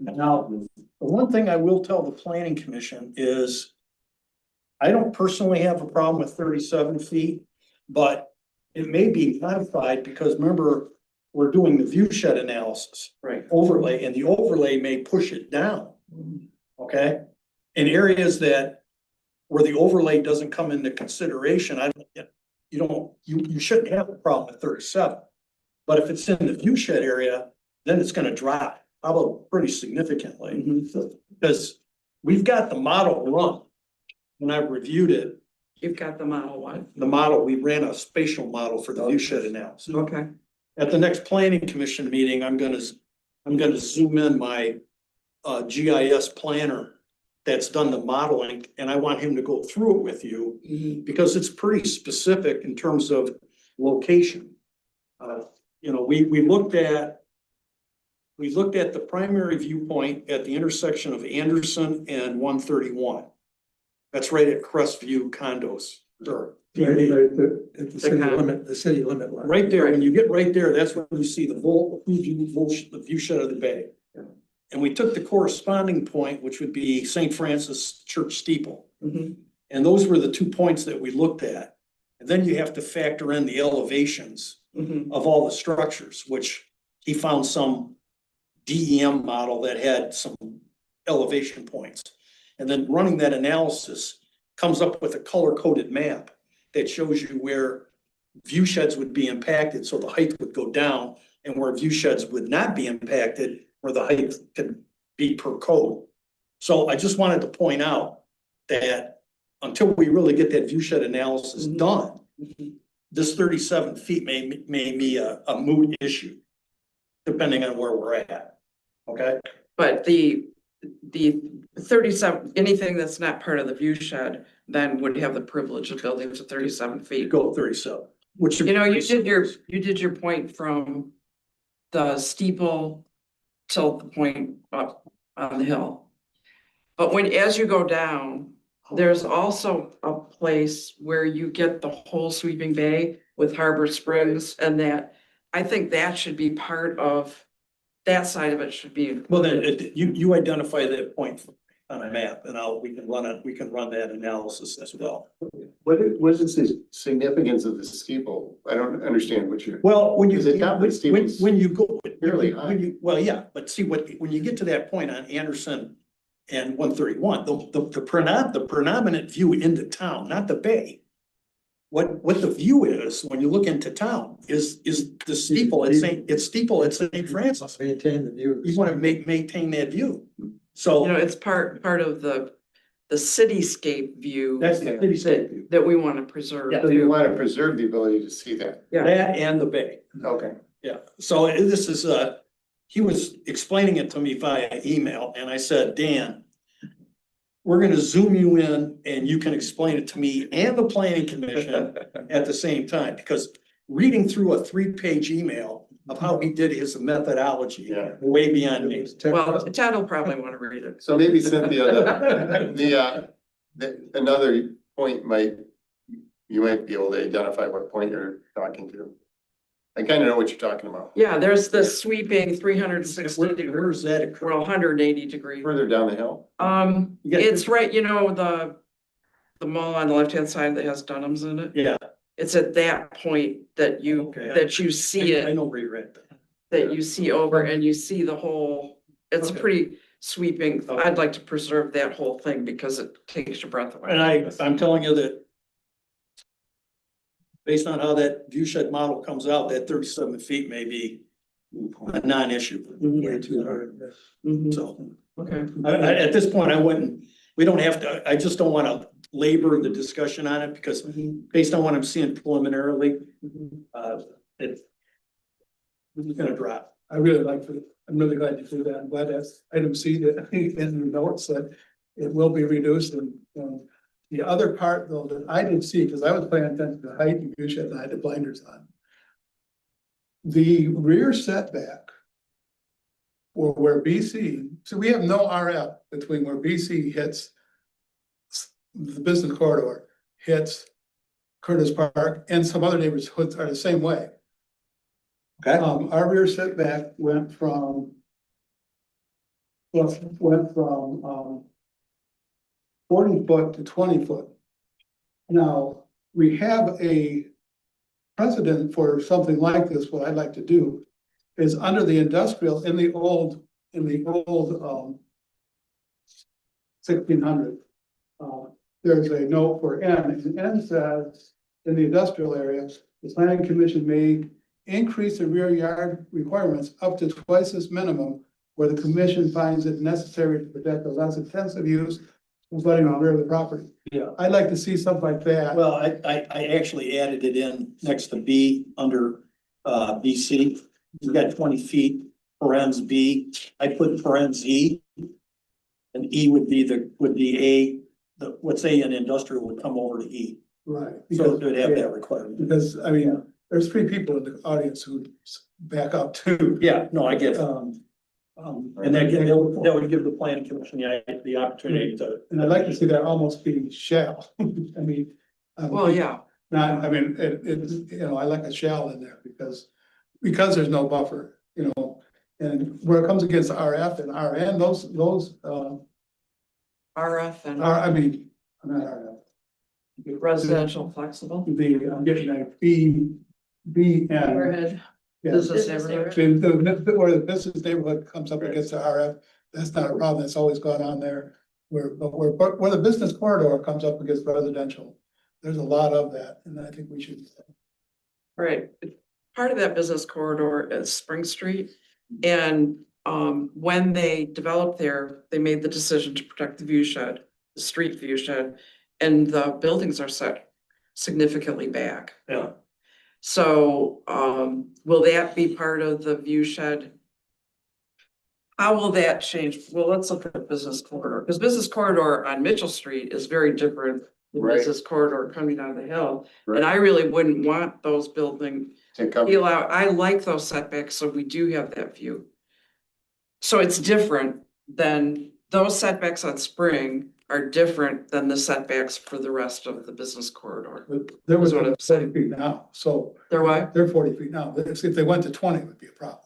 Now, the one thing I will tell the planning commission is I don't personally have a problem with 37 feet, but it may be modified because remember, we're doing the view shed analysis. Right. Overlay, and the overlay may push it down. Okay? In areas where the overlay doesn't come into consideration, you shouldn't have a problem with 37. But if it's in the view shed area, then it's gonna drop, probably pretty significantly. Because we've got the model run. When I reviewed it, You've got the model one. we ran a spatial model for the view shed analysis. Okay. At the next planning commission meeting, I'm gonna zoom in my GIS planner that's done the modeling, and I want him to go through it with you because it's pretty specific in terms of location. We looked at the primary viewpoint at the intersection of Anderson and 131. That's right at Crestview condos. Or At the city limit line. right there, when you get right there, that's when you see the view shed of the bay. And we took the corresponding point, which would be St. Francis Church steeple. And those were the 2 points that we looked at. And then you have to factor in the elevations of all the structures, which he found some DEM model that had some elevation points. And then running that analysis comes up with a color-coded map that shows you where view sheds would be impacted, so the height would go down, and where view sheds would not be impacted, where the height could be per code. So I just wanted to point out that until we really get that view shed analysis done, this 37 feet may be a moot issue, depending on where we're at, okay? But the 37, anything that's not part of the view shed, then would have the privilege of building to 37 feet. Go 37, which. You did your point from the steeple till the point up on the hill. But as you go down, there's also a place where you get the whole sweeping bay with Harbor Springs, and I think that should be part of, that side of it should be. Well, then, you identify that point on a map, and we can run that analysis as well. What is the significance of the steeple? I don't understand what you're. Well, when you, Is it top of the steeples? when you go. Fairly high. Well, yeah, but see when you get to that point on Anderson and 131, the predominant view into town, not the bay. What the view is, when you look into town, is the steeple at St. Francis. Maintain the view. You wanna maintain that view. So It's part of the cityscape view. that's the city state view. That we want to preserve. Yeah. So you want to preserve the ability to see that? That and the bay. Okay. Yeah, so this is, he was explaining it to me via email, and I said, Dan, we're gonna zoom you in and you can explain it to me and the planning commission at the same time, because reading through a 3-page email of how he did his methodology, Yeah. way beyond me. Well, Chad will probably want to read it. So maybe Cynthia, another point you might be able to identify what point you're talking to. I kind of know what you're talking about. Yeah, there's the sweeping 360 degree, Where's that occur? or 180 degree. Further down the hill. Yeah. It's right, the mall on the left-hand side that has Dunham's in it. Yeah. It's at that point that you see I it, know where you're at. that you see over and you see the whole, it's Okay. pretty, sweeping, I'd like to preserve that whole thing because it takes your breath away. And I'm telling you that based on how that view shed model comes out, that 37 feet may be a non-issue. Way too hard. Mhm. So Okay. at this point, we don't have to, I just don't want to labor the discussion on it because based on what I'm seeing preliminarily, it's gonna drop. I really like it. I'm really glad you did that. I'm glad that's item C that in the notes that it will be reduced and, the other part though that I didn't see, because I was paying attention to the height and view shed and I had the blinders on. The rear setback. Or where BC, so we have no RF between where BC hits. The business corridor hits Curtis Park and some other neighborhoods are the same way. Okay. Our rear setback went from. Went from 40 foot to 20 foot. Now, we have a precedent for something like this, what I'd like to do is under the industrial in the old 1600. There's a note for N, and N says, in the industrial area, the planning commission may increase the rear yard requirements up to twice this minimum where the commission finds it necessary to protect the less intensive use of letting the rear of the property. Yeah. I'd like to see something like that. Well, I actually added it in next to B under BC. You got 20 feet, parens B. I put parens E. And E would be what's A in industrial would come over to E. Right. So it would have that requirement. Because, I mean, there's 3 people in the audience who back up too. Yeah, no, I get it. And that would give the planning commission the opportunity to. And I'd like to see that almost be shall. I mean. Well, yeah, Not, I mean, I like a shall in there because there's no buffer, and where it comes against RF and RN, those, RF and are, I mean, not RF. residential flexible. I'm getting a B N. Neighborhood. Yeah. Business Business neighborhood. Where the business neighborhood comes up against the RF, that's not a problem, that's always gone on there. Where the business corridor comes up against residential, there's a lot of that, and I think we should. Right, part of that business corridor is Spring Street. And when they developed there, they made the decision to protect the view shed, the street view shed. And the buildings are set significantly back. Yeah. So will that be part of the view shed? How will that change? Well, let's look at business corridor, because business corridor on Mitchell Street is very different than Right. business corridor coming down the hill. Right. And I really wouldn't want those buildings To come, feel out. I like those setbacks, so we do have that view. So it's different than those setbacks on Spring are different than the setbacks for the rest of the business corridor. But there was That's what I'm 40 feet now, so. They're what? They're 40 feet now, if they went to 20, it would be a problem.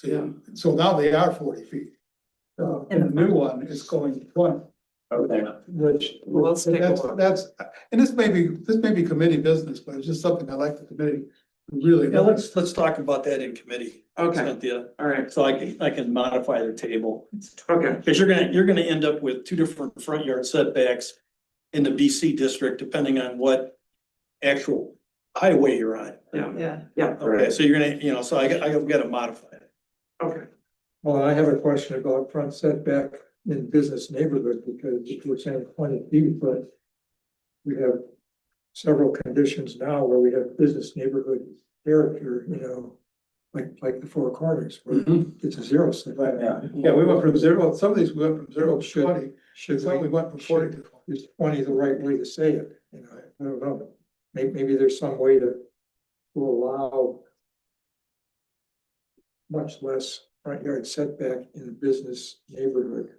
Yeah. So now they are 40 feet. And the new one is going to 20. Okay. Which, Well, let's take a look. that's, and this may be committee business, but it's just something I like the committee to really. Yeah, let's talk about that in committee. Okay, Cynthia, all right, so I can modify the table. okay, Because you're gonna end up with 2 different front yard setbacks in the BC district, depending on what actual highway you're on. yeah, Yeah. Okay, so you're gonna, so I've got to modify it. okay. Well, I have a question about front setback in business neighborhood, because if we're saying 20 feet, but we have several conditions now where we have business neighborhood character, like the Four Corners, where it's a 0 setback. Yeah, we went from 0, some of these we went from 0 to Should- 20, Should some we we, went from 40 to 20. is 20 the right way to say it? I don't know. Maybe there's some way to allow much less front yard setback in a business neighborhood.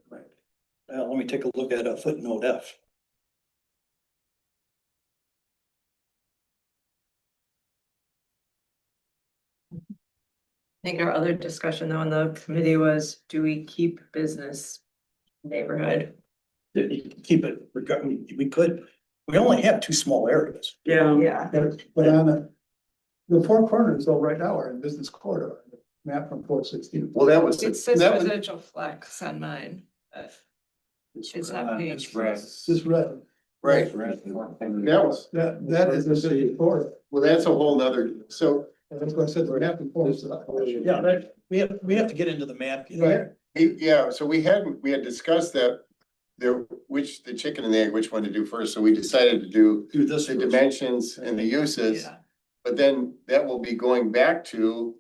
Let me take a look at footnote F. I think our other discussion though in the committee was, do we keep business neighborhood? You can keep it, we only have 2 small areas. Yeah, Yeah. But on the 4 corners though, right now are in business corridor. map from 416. Well, that was, It says that was, residential flex on mine, but it's not paged. It's just red. right, that was, That is a good report. well, that's a whole nother, so. That's what I said, the map reports. Yeah, that, we have to get into the map. Right. Yeah, so we had discussed that, the chicken and the egg, which one to do first, so we decided to do Do this. the first. dimensions and the uses. Yeah. But then that will be going back to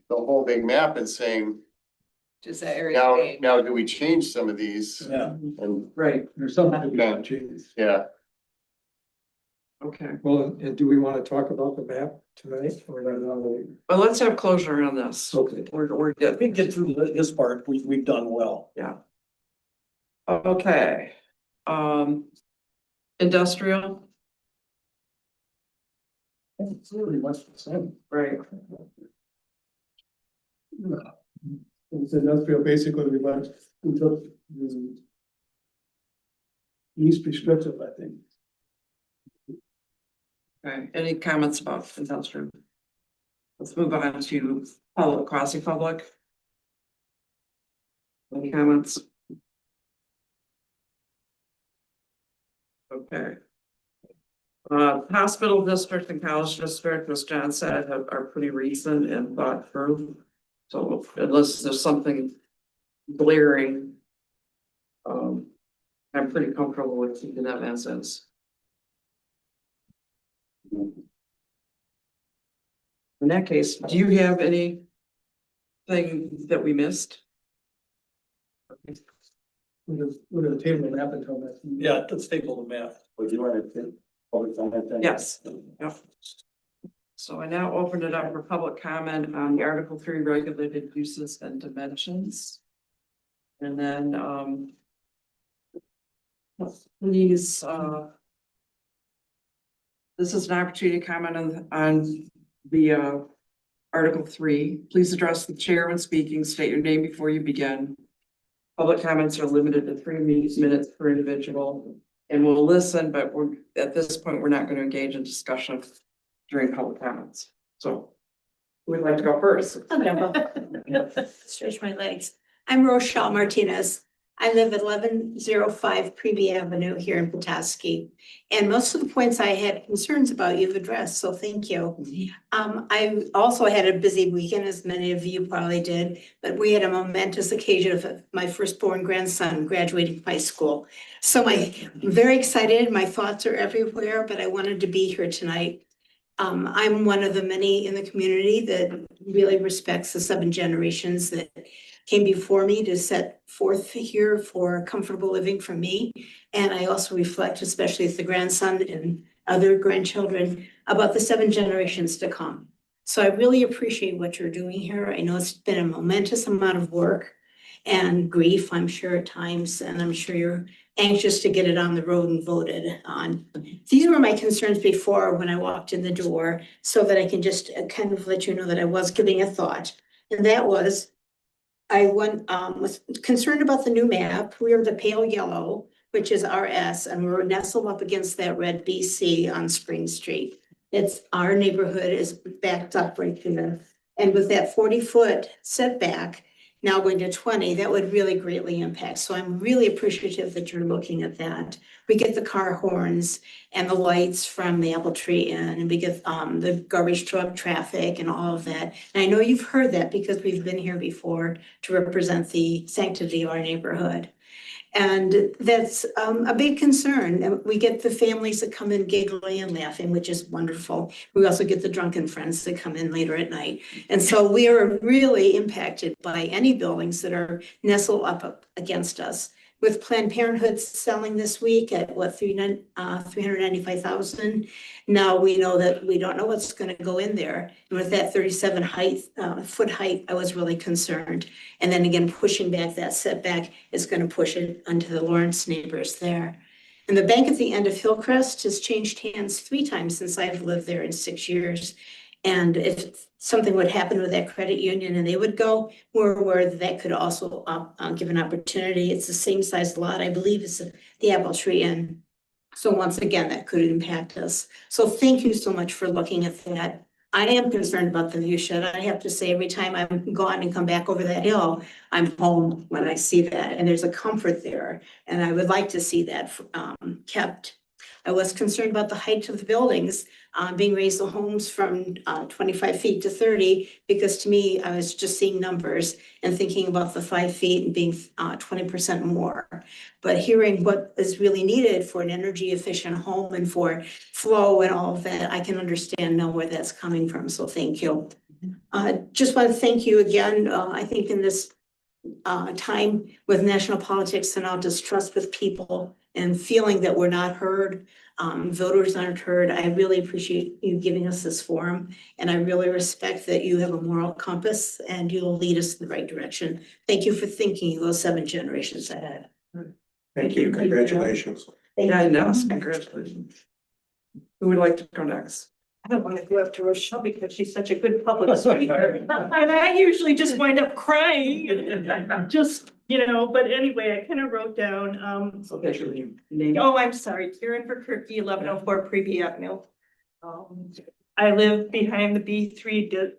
the whole big map and saying, Just that area. now do we change some of these? Yeah. And, Right, There's something to change. yeah, okay. Well, do we want to talk about the map tonight or not? Well, let's have closure on this. Okay. We're If we good. can get through this part, we've done well. Yeah. Okay, industrial, It's really much the same. right, It's industrial, basically, we took the least restrictive, I think. okay, any comments about industrial? Let's move on to public, quasi-public. Any comments? Okay. Hospital district and college district, as John said, are pretty recent and thought through. So unless there's something glaring, I'm pretty comfortable with keeping that as is. In that case, do you have anything that we missed? We're gonna table the map until next. Yeah, let's table the map. would you want to? Yes. Yep. So I now open it up for public comment on the Article 3 regulated uses and dimensions. And then, please, this is an opportunity to comment on the, Article 3. Please address the chair when speaking, state your name before you begin. Public comments are limited to 3 minutes per individual. And we'll listen, but at this point, we're not going to engage in discussion during public comments. So who would like to go first? I'm gonna go. Stretch my legs. I'm Rochelle Martinez. I live at 1105 Previe Avenue here in Petoskey. And most of the points I had concerns about you've addressed, so thank you. I also had a busy weekend, as many of you probably did, but we had a momentous occasion of my firstborn grandson graduating from high school. So I'm very excited. My thoughts are everywhere, but I wanted to be here tonight. I'm one of the many in the community that really respects the 7 generations that came before me to set forth here for comfortable living for me. And I also reflect, especially as the grandson and other grandchildren, about the 7 generations to come. So I really appreciate what you're doing here. I know it's been a momentous amount of work and grief, I'm sure at times, and I'm sure you're anxious to get it on the road and voted on. These were my concerns before when I walked in the door, so that I can just kind of let you know that I was giving a thought. And that was, I was concerned about the new map. We are the pale yellow, which is RS, and we're nestled up against that red BC on Spring Street. It's, our neighborhood is backed up right there. And with that 40-foot setback, now going to 20, that would really greatly impact. So I'm really appreciative that you're looking at that. We get the car horns and the lights from the Apple Tree Inn, and we get the garbage truck traffic and all of that. And I know you've heard that because we've been here before to represent the sanctity of our neighborhood. And that's a big concern. And we get the families that come in giggling and laughing, which is wonderful. We also get the drunken friends that come in later at night. And so we are really impacted by any buildings that are nestled up against us. With Planned Parenthood selling this week at what, 395,000. Now we know that we don't know what's going to go in there. And with that 37 foot height, I was really concerned. And then again, pushing back that setback is going to push it onto the Lawrence neighbors there. And the bank at the end of Hillcrest has changed hands 3 times since I've lived there in 6 years. And if something would happen with that credit union and they would go, we're aware that that could also give an opportunity. It's the same size lot, I believe it's the Apple Tree Inn. So once again, that could impact us. So thank you so much for looking at that. I am concerned about the view shed. I have to say, every time I'm gone and come back over that hill, I'm home when I see that, and there's a comfort there. And I would like to see that kept. I was concerned about the height of the buildings, being raised the homes from 25 feet to 30, because to me, I was just seeing numbers and thinking about the 5 feet and being 20% more. But hearing what is really needed for an energy efficient home and for flow and all of that, I can understand now where that's coming from. So thank you. Just want to thank you again. I think in this time with national politics and all distrust with people and feeling that we're not heard, voters aren't heard, I really appreciate you giving us this forum. And I really respect that you have a moral compass and you'll lead us in the right direction. Thank you for thinking those 7 generations ahead. Thank you, congratulations. Yeah, I know, congratulations. Who would like to go next? I don't want to go up to Rochelle because she's such a good public speaker. And I usually just wind up crying, just, but anyway, I kind of wrote down, So that's your name. oh, I'm sorry, Karen Verkirky, 1104 Previe Avenue. I live behind the B3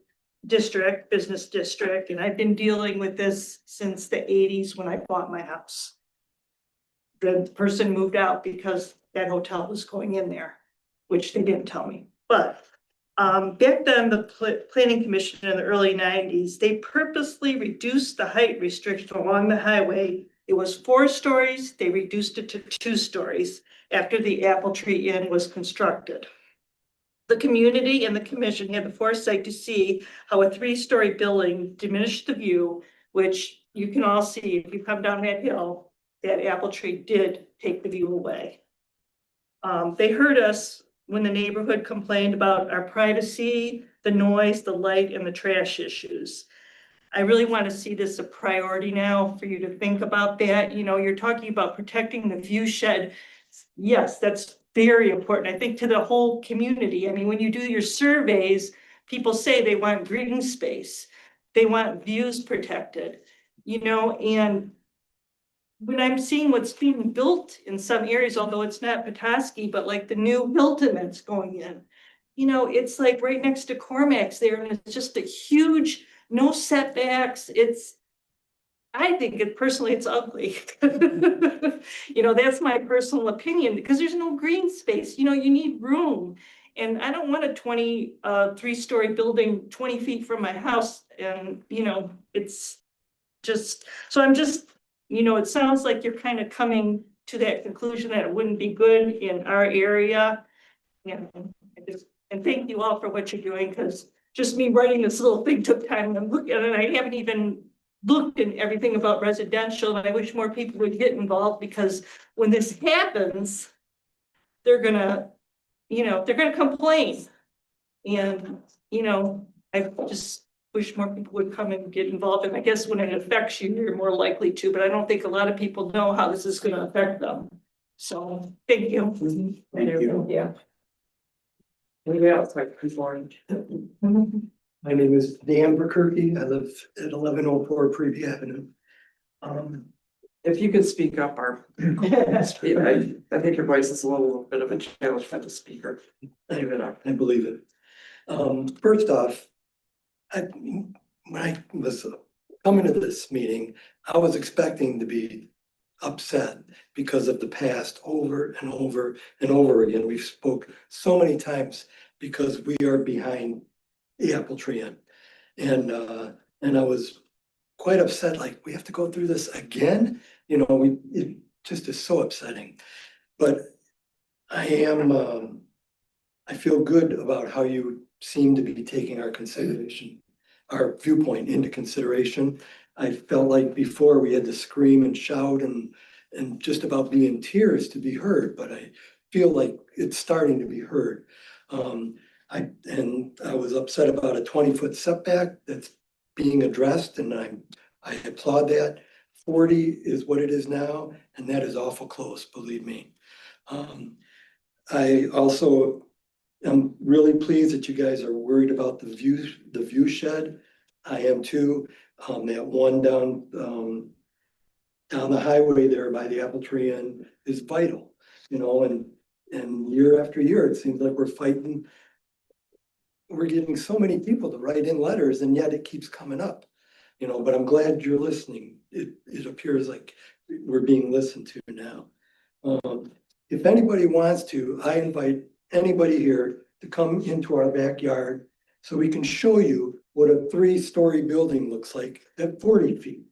district, business district, and I've been dealing with this since the 80s when I bought my house. The person moved out because that hotel was going in there, which they didn't tell me. But back then, the planning commission in the early 90s, they purposely reduced the height restriction along the highway. It was 4 stories. They reduced it to 2 stories after the Apple Tree Inn was constructed. The community and the commission had the foresight to see how a 3-story building diminished the view, which you can all see if you come down that hill, that apple tree did take the view away. They heard us when the neighborhood complained about our privacy, the noise, the light, and the trash issues. I really want to see this a priority now for you to think about that. You're talking about protecting the view shed. Yes, that's very important, I think, to the whole community. I mean, when you do your surveys, people say they want green space. They want views protected, and when I'm seeing what's being built in some areas, although it's not Petoskey, but like the new Hilton that's going in, it's like right next to Cormax there, and it's just a huge, no setbacks. I think personally, it's ugly. That's my personal opinion, because there's no green space, you need room. And I don't want a 3-story building 20 feet from my house. And, it's just, so I'm just, it sounds like you're kind of coming to that conclusion that it wouldn't be good in our area. And thank you all for what you're doing, because just me writing this little thing took time, and look at it. I haven't even looked at everything about residential, and I wish more people would get involved, because when this happens, they're gonna complain. And, I just wish more people would come and get involved. And I guess when it affects you, you're more likely to, but I don't think a lot of people know how this is gonna affect them. So, thank you. Thank you. Yeah. Maybe outside before. My name is Dan Verkirky. I live at 1104 Previe Avenue. If you could speak up, I think your voice is a little bit of a challenge for the speaker. Leave it up. I believe it. First off, when I was coming to this meeting, I was expecting to be upset because of the past over and over and over again. We've spoke so many times because we are behind the Apple Tree Inn. And I was quite upset, like, we have to go through this again? It just is so upsetting. But I feel good about how you seem to be taking our viewpoint into consideration. I felt like before we had to scream and shout and just about be in tears to be heard, but I feel like it's starting to be heard. I was upset about a 20-foot setback that's being addressed, and I applaud that. 40 is what it is now, and that is awful close, believe me. I also am really pleased that you guys are worried about the view shed. I am too. That one down the highway there by the Apple Tree Inn is vital, and year after year, it seems like we're fighting we're getting so many people to write in letters and yet it keeps coming up. You know, but I'm glad you're listening. It appears like we're being listened to now. If anybody wants to, I invite anybody here to come into our backyard so we can show you what a 3-story building looks like at 40 feet.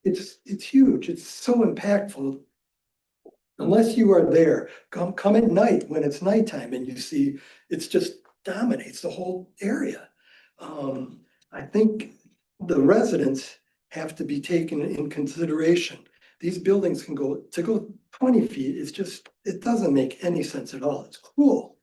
It's huge. It's so impactful. Unless you are there, come at night when it's nighttime and you see, it's just dominates the whole area. I think the residents have to be taken in consideration. These buildings can go 20 feet. It's just, it doesn't make any sense at all. It's cool.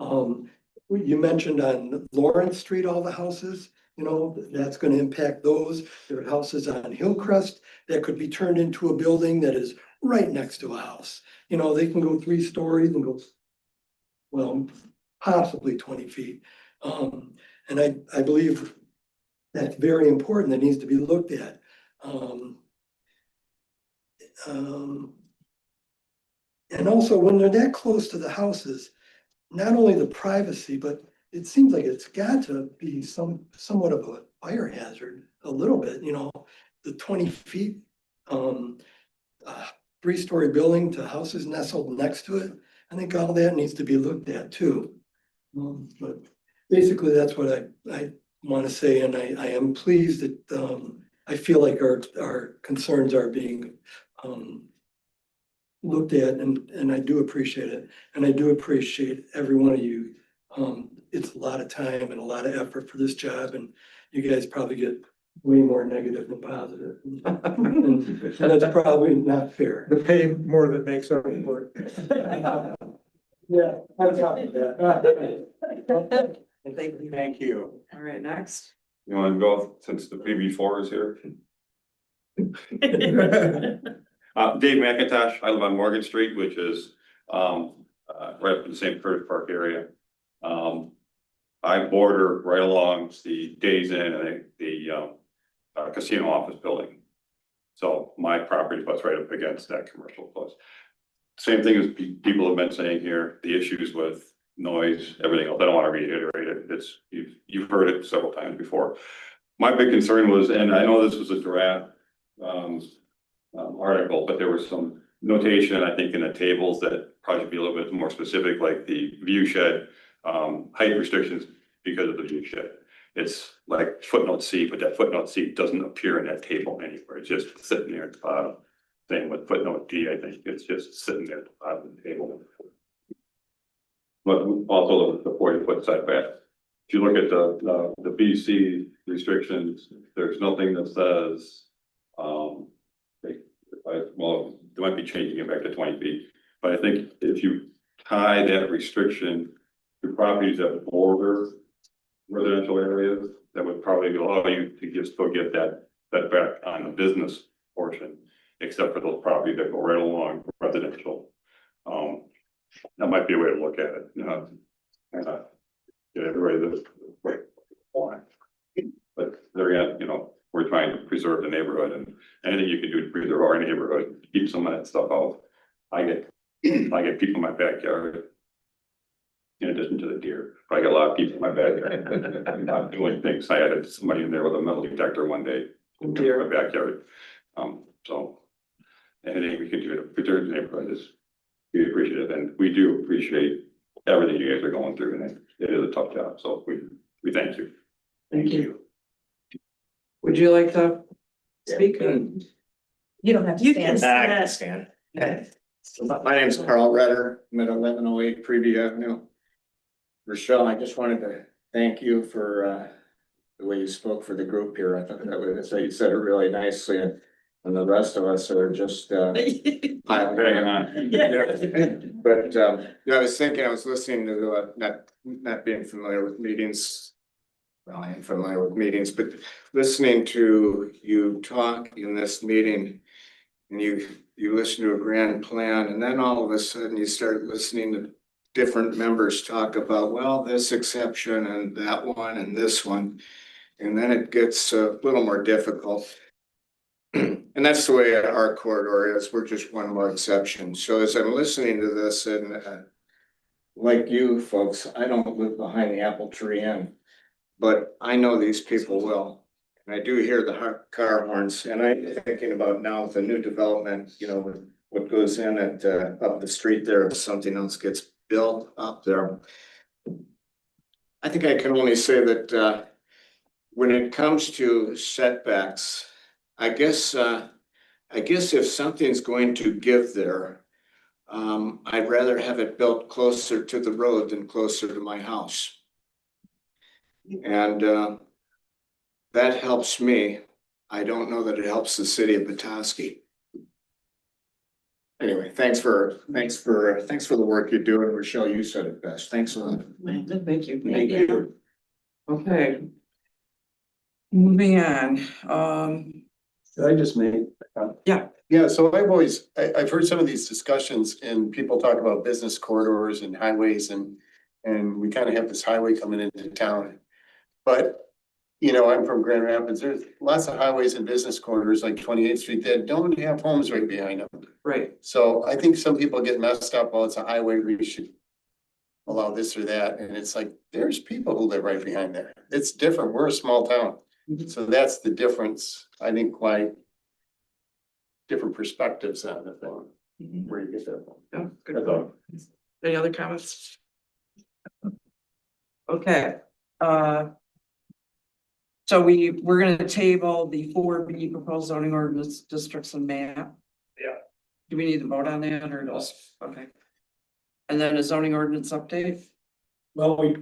You mentioned on Lawrence Street, all the houses, you know, that's going to impact those. There are houses on Hillcrest that could be turned into a building that is right next to a house. You know, they can go 3 stories and go, well, possibly 20 feet. And I believe that's very important. That needs to be looked at. And also when they're that close to the houses, not only the privacy, but it seems like it's got to be somewhat of a fire hazard, a little bit, you know, the 20 feet, 3-story building to houses nestled next to it. I think all that needs to be looked at too. But basically that's what I want to say. And I am pleased that I feel like our concerns are being looked at, and I do appreciate it. And I do appreciate every one of you. It's a lot of time and a lot of effort for this job, and you guys probably get way more negative than positive. And that's probably not fair. The pay more than makes up for it. Yeah, on top of that. Thank you. All right, next. You want to go since the PB4 is here? Dave McIntosh, I live on Morgan Street, which is right up in the St. Curtis Park area. I border right along the Days Inn and the casino office building. So my property butts right up against that commercial place. Same thing as people have been saying here, the issues with noise, everything else. I don't want to reiterate it. You've heard it several times before. My big concern was, and I know this was a draft article, but there was some notation, I think, in the tables that probably should be a little bit more specific, like the view shed, height restrictions because of the view shed. It's like footnote C, but that footnote C doesn't appear in that table anywhere. It's just sitting there at the bottom. Same with footnote D, I think it's just sitting there at the bottom of the table. But also the 40-foot setback. If you look at the BC restrictions, there's nothing that says, well, they might be changing it back to 20 feet, but I think if you tie that restriction to properties that border residential areas, that would probably allow you to still get that back on the business portion, except for those properties that go right along residential. That might be a way to look at it. Get everybody this right line. But there again, you know, we're trying to preserve the neighborhood, and anything you can do to preserve our neighborhood, keep some of that stuff out. I get people in my backyard. In addition to the deer, but I got a lot of people in my backyard. I'm not doing things. I had somebody in there with a metal detector one day in my backyard. So anything we can do to preserve the neighborhood is we appreciate it, and we do appreciate everything you guys are going through, and it is a tough job. So we thank you. Thank you. Would you like to speak? You don't have to You stand. can Stand. So my name is Carl Redder, I'm at 1108 Preview Avenue. Rochelle, I just wanted to thank you for the way you spoke for the group here. I thought that was, you said it really nicely, and the rest of us are just piling on. But I was thinking, I was listening to not being familiar with meetings. Well, I am familiar with meetings, but listening to you talk in this meeting, and you listen to a grand plan, and then all of a sudden you start listening to different members talk about, well, this exception and that one and this one. And then it gets a little more difficult. And that's the way our corridor is. We're just one more exception. So as I'm listening to this, and like you folks, I don't live behind the Apple Tree Inn, but I know these people will. And I do hear the car horns, and I'm thinking about now with the new development, you know, with what goes in at, up the street there, if something else gets built up there. I think I can only say that, when it comes to setbacks, I guess if something's going to give there, I'd rather have it built closer to the road than closer to my house. And that helps me. I don't know that it helps the city of Petoskey. Anyway, thanks for the work you do, and Rochelle, you said it best. Thanks a lot. Thank you. Thank you. Okay. Moving on, Did I just make? Yeah, so I've heard some of these discussions and people talk about business corridors and highways and we kind of have this highway coming into town. But, you know, I'm from Grand Rapids. There's lots of highways and business corridors like 28th Street that don't have homes right behind them. right, So I think some people get messed up, well, it's a highway, we should allow this or that. And it's like, there's people who live right behind there. It's different. We're a small town. So that's the difference, I think, why different perspectives on the thing, where you get that from. yeah, good That's point. all. Any other comments? Okay, so we're gonna table the 4B proposed zoning ordinance districts and map. Yeah. Do we need to vote on that or just, okay? And then a zoning ordinance update? Well,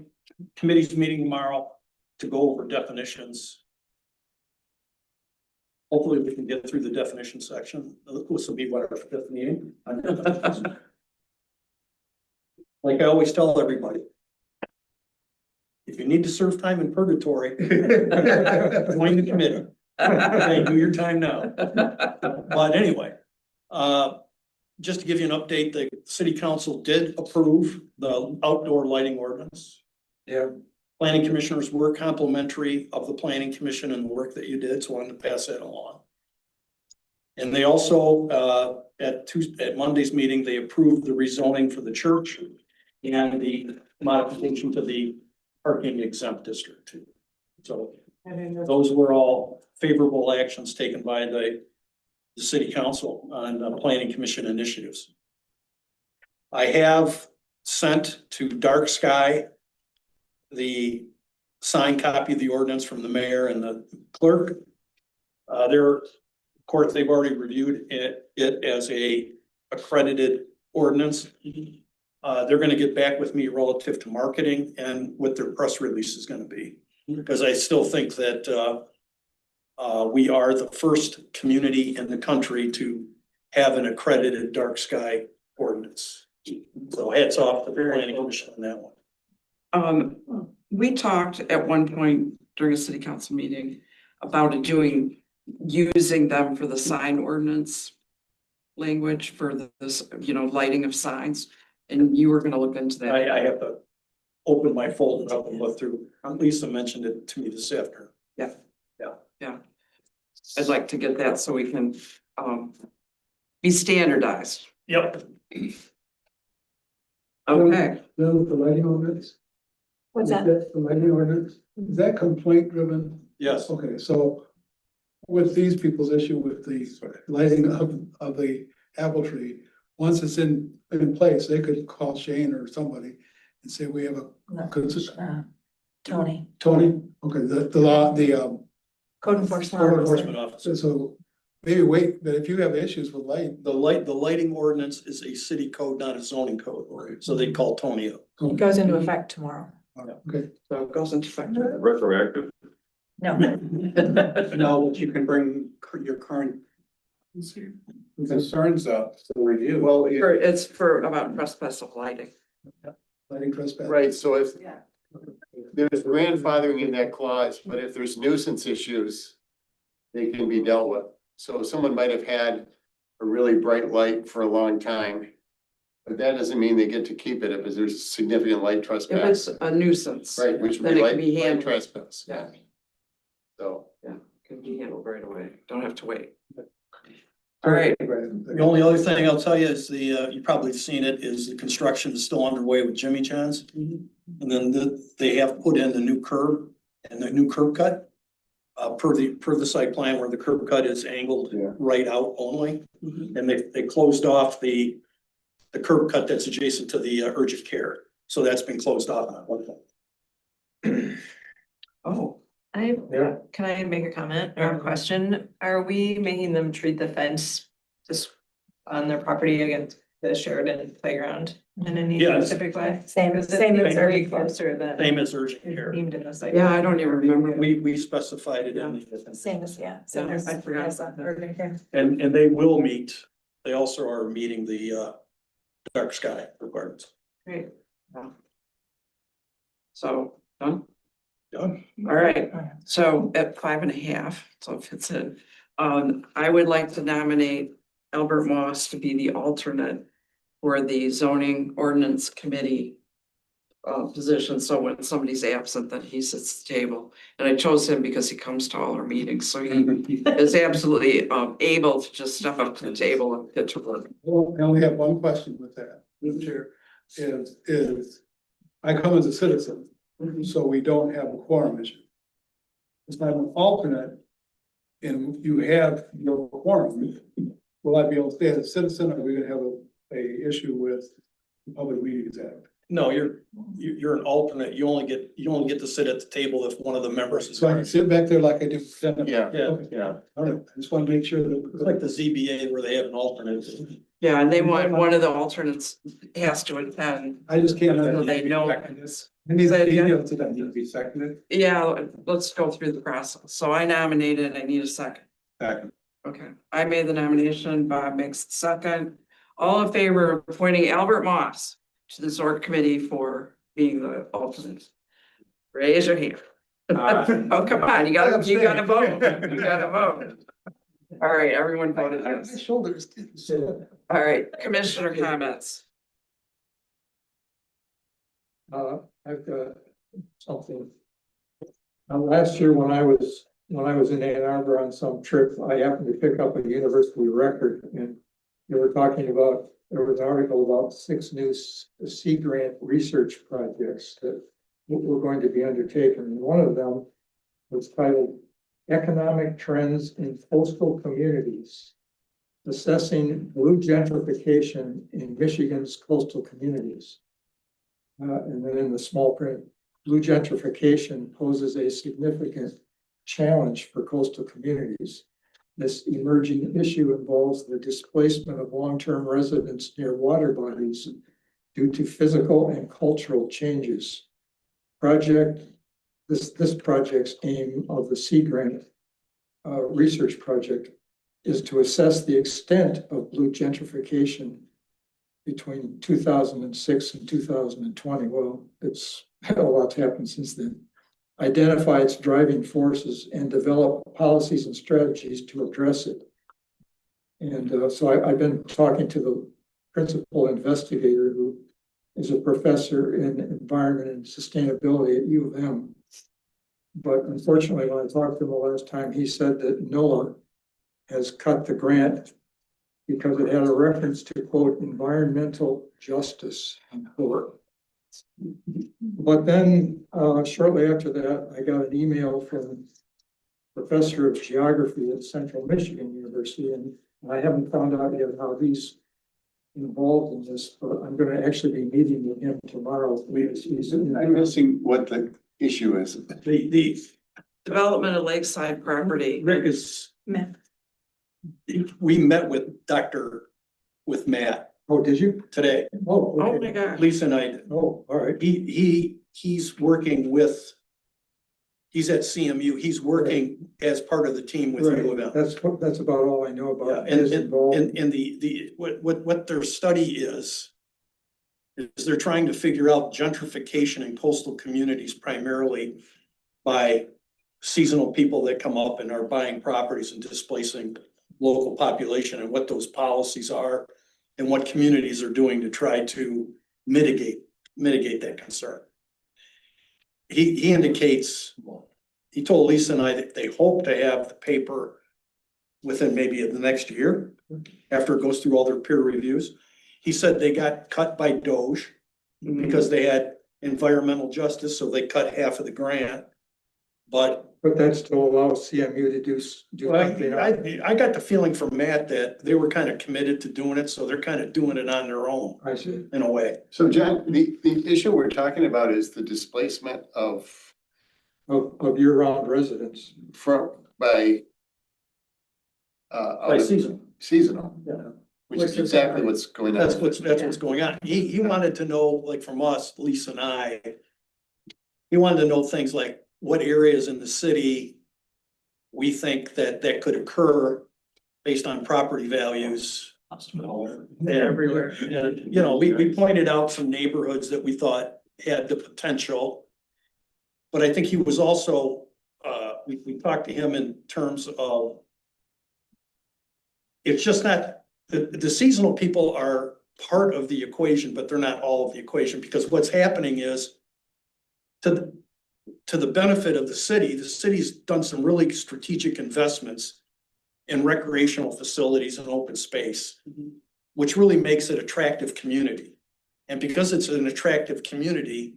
committee's meeting tomorrow to go over definitions. Hopefully we can get through the definition section. This will be what, our fifth meeting? Like I always tell everybody. If you need to serve time in purgatory, join the committee. Okay, do your time now. But anyway, just to give you an update, the city council did approve the outdoor lighting ordinance. Yeah. Planning commissioners were complimentary of the planning commission and the work that you did, so I wanted to pass that along. And they also, at Monday's meeting, they approved the rezoning for the church and the modification to the parking exempt district. So those were all favorable actions taken by the city council on planning commission initiatives. I have sent to Dark Sky the signed copy of the ordinance from the mayor and the clerk. Of course, they've already reviewed it as a accredited ordinance. They're gonna get back with me relative to marketing and what their press release is gonna be. Because I still think that we are the first community in the country to have an accredited dark sky ordinance. So hats off to the planning commission on that one. We talked at one point during a city council meeting about using them for the sign ordinance language for this, you know, lighting of signs, and you were gonna look into that. I have to open my folder up and look through. Lisa mentioned it to me this afternoon. Yeah. I'd like to get that so we can, be standardized. Yep. Okay, Then with the lighting ordinance? What's Is that? The lighting ordinance, is that complaint driven? Yes. Okay, so with these people's issue with the lighting of the apple tree, once it's in place, they could call Shane or somebody and say, we have a. Tony, Tony, okay, the law, the code enforcement. Code officer. Enforcement officer. so maybe wait, but if you have issues with light. The lighting ordinance is a city code, not a zoning code. So they call Tony up. It goes into effect tomorrow. Okay, so it goes into effect. Retroactive. No, No, but you can bring your current. Concerns up for review. Well, It's for about trespass of lighting. lighting trespass. right, so if there's grandfathering in that clause, but if there's nuisance issues, they can be dealt with. So someone might have had a really bright light for a long time, but that doesn't mean they get to keep it if there's significant light If trespass. it's a nuisance. Right, which would then be it light can be light handled. trespass, Yeah. so. Can be handled right away, don't have to wait. All right, The only other thing I'll tell you is you probably seen it, is the construction is still underway with Jimmy John's. And then they have put in the new curb and the new curb cut. Per the site plan where the curb cut is angled Yeah. right out only. And they closed off the curb cut that's adjacent to the urgent care. So that's been closed off at one point. oh, Yeah. Can I make a comment or a question? Are we making them treat the fence just on their property against the Sheridan playground in any Yeah. specific way? Same, Because same it's as very urgent care. closer than. Same as urgent care. Deemed in the site. yeah, I don't even remember. We specified it in the. Same as, yeah. So Yeah, I forgot as a about that. urgent care. And they will meet, they also are meeting the dark sky requirements. Great. Yeah. So, done? Done. All right, so at 5.5, so it fits in. I would like to nominate Albert Moss to be the alternate for the zoning ordinance committee position, so when somebody's absent, then he sits at the table. And I chose him because he comes to all our meetings, so he is absolutely able to just step up to the table and pitch a word. Well, I only have one question with that, Mr. Chair, is I come as a citizen, so we don't have a quorum issue. If I'm an alternate and you have your quorum, will I be able to stay as a citizen, or are we gonna have a issue with the Public Meetings Act? No, you're an alternate. You only get to sit at the table if one of the members is. So I can sit back there like I do. Yeah, Yeah, yeah. All right, I just wanna make sure it's that. like the ZBA where they have an alternate. Yeah, and they want, one of the alternates has to attend. I just can't. So they know. I need Say it again? details that need to be seconded. Yeah, let's go through the process. So I nominated, I need a second. Second. Okay, I made the nomination, Bob makes the second. All in favor of appointing Albert Moss to the Zork committee for being the alternate? Raise your hand. Oh, come on, you gotta vote, you gotta vote. All right, everyone voted My yes. shoulders. All right, commissioner comments. I've got something. Last year when I was in Ann Arbor on some trip, I happened to pick up a university record and they were talking about, there was an article about 6 new Sea Grant research projects that were going to be undertaken. And one of them was titled Economic Trends in Coastal Communities, Assessing Blue Gentrification in Michigan's Coastal Communities. And then in the small print, blue gentrification poses a significant challenge for coastal communities. This emerging issue involves the displacement of long-term residents near water bodies due to physical and cultural changes. This project's aim of the Sea Grant research project is to assess the extent of blue gentrification between 2006 and 2020. Well, it's a lot's happened since then. Identify its driving forces and develop policies and strategies to address it. And so I've been talking to the principal investigator, who is a professor in environment and sustainability at U of M. But unfortunately, when I talked to him the last time, he said that NOAA has cut the grant because it had a reference to, quote, environmental justice, unquote. But then shortly after that, I got an email from a professor of geography at Central Michigan University, and I haven't found out yet how he's involved in this, but I'm going to actually be meeting with him tomorrow. I'm missing what the issue is. The Development of lakeside property. Rick is, Matt. we met with Matt Oh, did you? today. Oh, Oh okay. my God. Lisa and I, Oh, all right. he's working with, he's at CMU, he's working as part of the team with U of M. Right. That's about all I know Yeah, about. and, his and, involvement. and what their study is they're trying to figure out gentrification in coastal communities primarily by seasonal people that come up and are buying properties and displacing local population, and what those policies are and what communities are doing to try to mitigate that concern. He indicates, he told Lisa and I that they hope to have the paper within maybe the next year. after it goes through all their peer reviews. He said they got cut by Doge because they had environmental justice, so they cut half of the grant. But that still allows CMU to do well, something. I got the feeling from Matt that they were kind of committed to doing it, so they're kind of doing it on their own I see. in a way. So John, the issue we're talking about is the displacement of Of year-round residents. from by By season. seasonal, Yeah. which is exactly what's going on. That's what's going on. He wanted to know, like from us, Lisa and I, he wanted to know things like what areas in the city we think that could occur based on property values. Everywhere. And, you know, we pointed out some neighborhoods that we thought had the potential. But I think he was also, we talked to him in terms of it's just not, the seasonal people are part of the equation, but they're not all of the equation, because what's happening is to the benefit of the city's done some really strategic investments in recreational facilities and open space, which really makes it attractive community. And because it's an attractive community,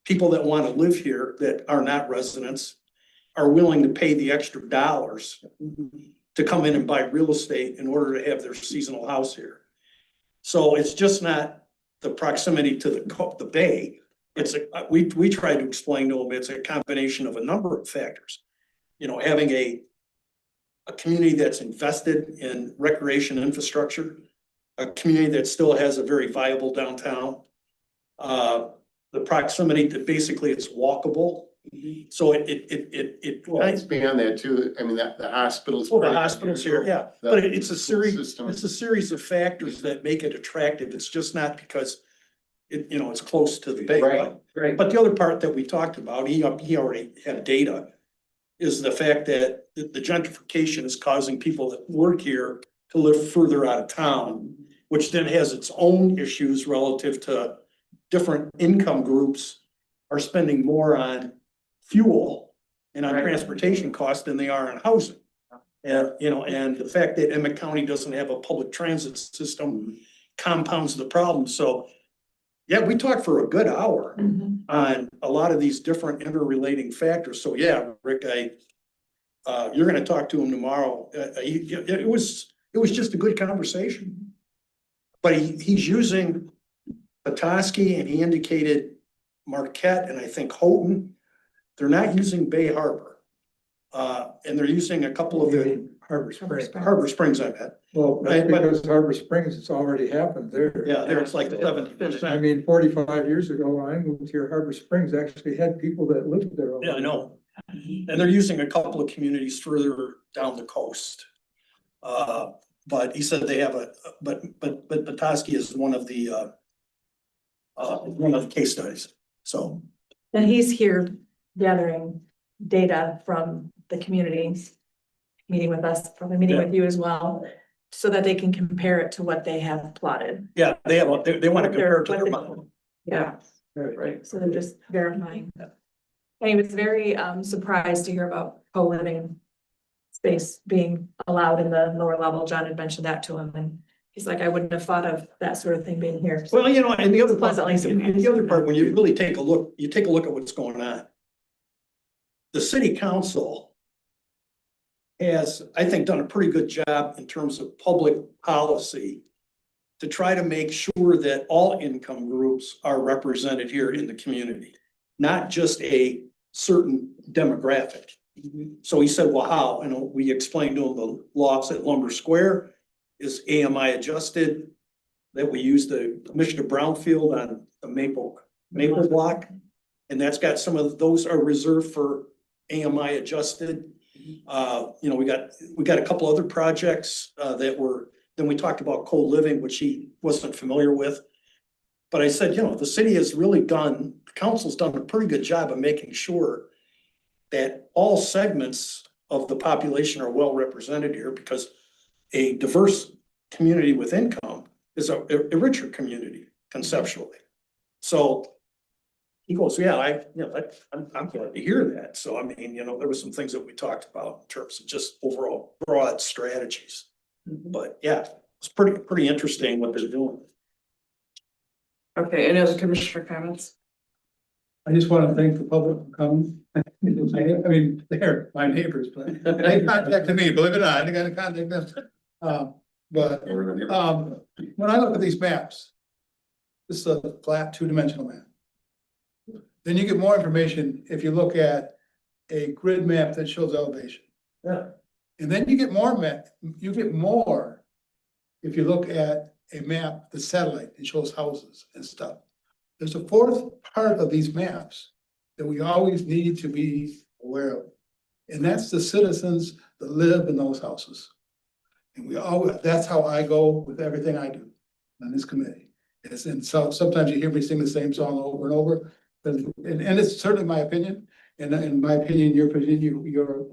people that want to live here that are not residents are willing to pay the extra dollars to come in and buy real estate in order to have their seasonal house here. So it's just not the proximity to the bay. It's we try to explain to them, it's a combination of a number of factors. You know, having a community that's invested in recreation infrastructure, a community that still has a very viable downtown, the proximity to basically it's walkable. So Well, it's beyond that too. I mean, the hospitals. Well, the hospitals here, yeah, but it's a series, System. it's a series of factors that make it attractive. It's just not because it's close to the bay. Right, Right. But the other part that we talked about, he already had data, is the fact that the gentrification is causing people that work here to live further out of town, which then has its own issues relative to different income groups are spending more on fuel and on Right. transportation costs than they are on housing. And, and the fact that Emmett County doesn't have a public transit system compounds the problem. So, yeah, we talked for a good hour on a lot of these different interrelating factors. So, yeah, Rick, you're gonna talk to him tomorrow. It was just a good conversation. But he's using Petoskey, and he indicated Marquette and I think Houghton. They're not using Bay Harbor. And they're using a couple of the Harbor Springs. Harbor Springs, I bet. Well, that's But- because Harbor Springs, it's already happened there. Yeah, there it's like I 70%. mean, 45 years ago, when I moved here, Harbor Springs actually had people that lived there. Yeah, I know. And they're using a couple of communities further down the coast. But he said they have but Petoskey is one of the case studies, so. And he's here gathering data from the communities, meeting with us, probably meeting with you as well, so that they can compare it to what they have plotted. Yeah, they want to compare it to their What model. Yeah, Right. so they're just verifying. And he was very surprised to hear about co-living space being allowed in the lower level. John had mentioned that to him, and he's like, I wouldn't have thought of that sort of thing being here. Well, and the other part, Pleasantly surprised. and the other part, when you really take a look at what's going on. The city council has, I think, done a pretty good job in terms of public policy to try to make sure that all income groups are represented here in the community, not just a certain demographic. So he said, well, how? And we explained to him the laws at Lumber Square is AMI adjusted, that we use the Commissioner Brownfield on the Maple block. And that's got some of those are reserved for AMI adjusted. We got a couple other projects then we talked about co-living, which he wasn't familiar with. But I said, the city has really the council's done a pretty good job of making sure that all segments of the population are well represented here, because a diverse community with income is a richer community conceptually. So he goes, yeah, I'm glad to hear that. So, I mean, there was some things that we talked about in terms of just overall broad strategies. But yeah, it's pretty interesting what they're doing. Okay, any other commissioner comments? I just want to thank the public for coming. I mean, they're my neighbors, but they contacted me, believe it or not, I got to contact them. But, when I look at these maps, this is a flat two-dimensional map. Then you get more information if you look at a grid map that shows elevation. Yeah. And then you get more if you look at a map, the satellite, it shows houses and stuff. There's a fourth part of these maps that we always need to be aware of. And that's the citizens that live in those houses. And that's how I go with everything I do on this committee. And so sometimes you hear me sing the same song over and over, and it's certainly my opinion. And in my opinion, your opinion, you're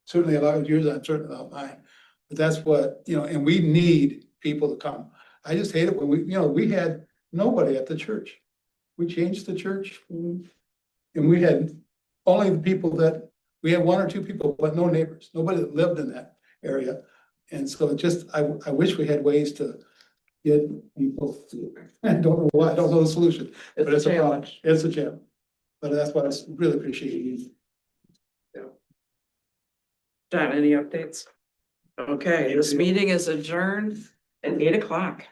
certainly a lot of yours, I'm certain about mine. But that's what, and we need people to come. I just hate it when we had nobody at the church. We changed the church. And we had only the people we had one or two people, but no neighbors, nobody that lived in that area. And so I wish we had ways to get people, I don't know why, I don't know the solution, but it's a challenge. It's a challenge. But that's why I really appreciate you. John, any updates? Okay, this meeting is adjourned at 8 o'clock.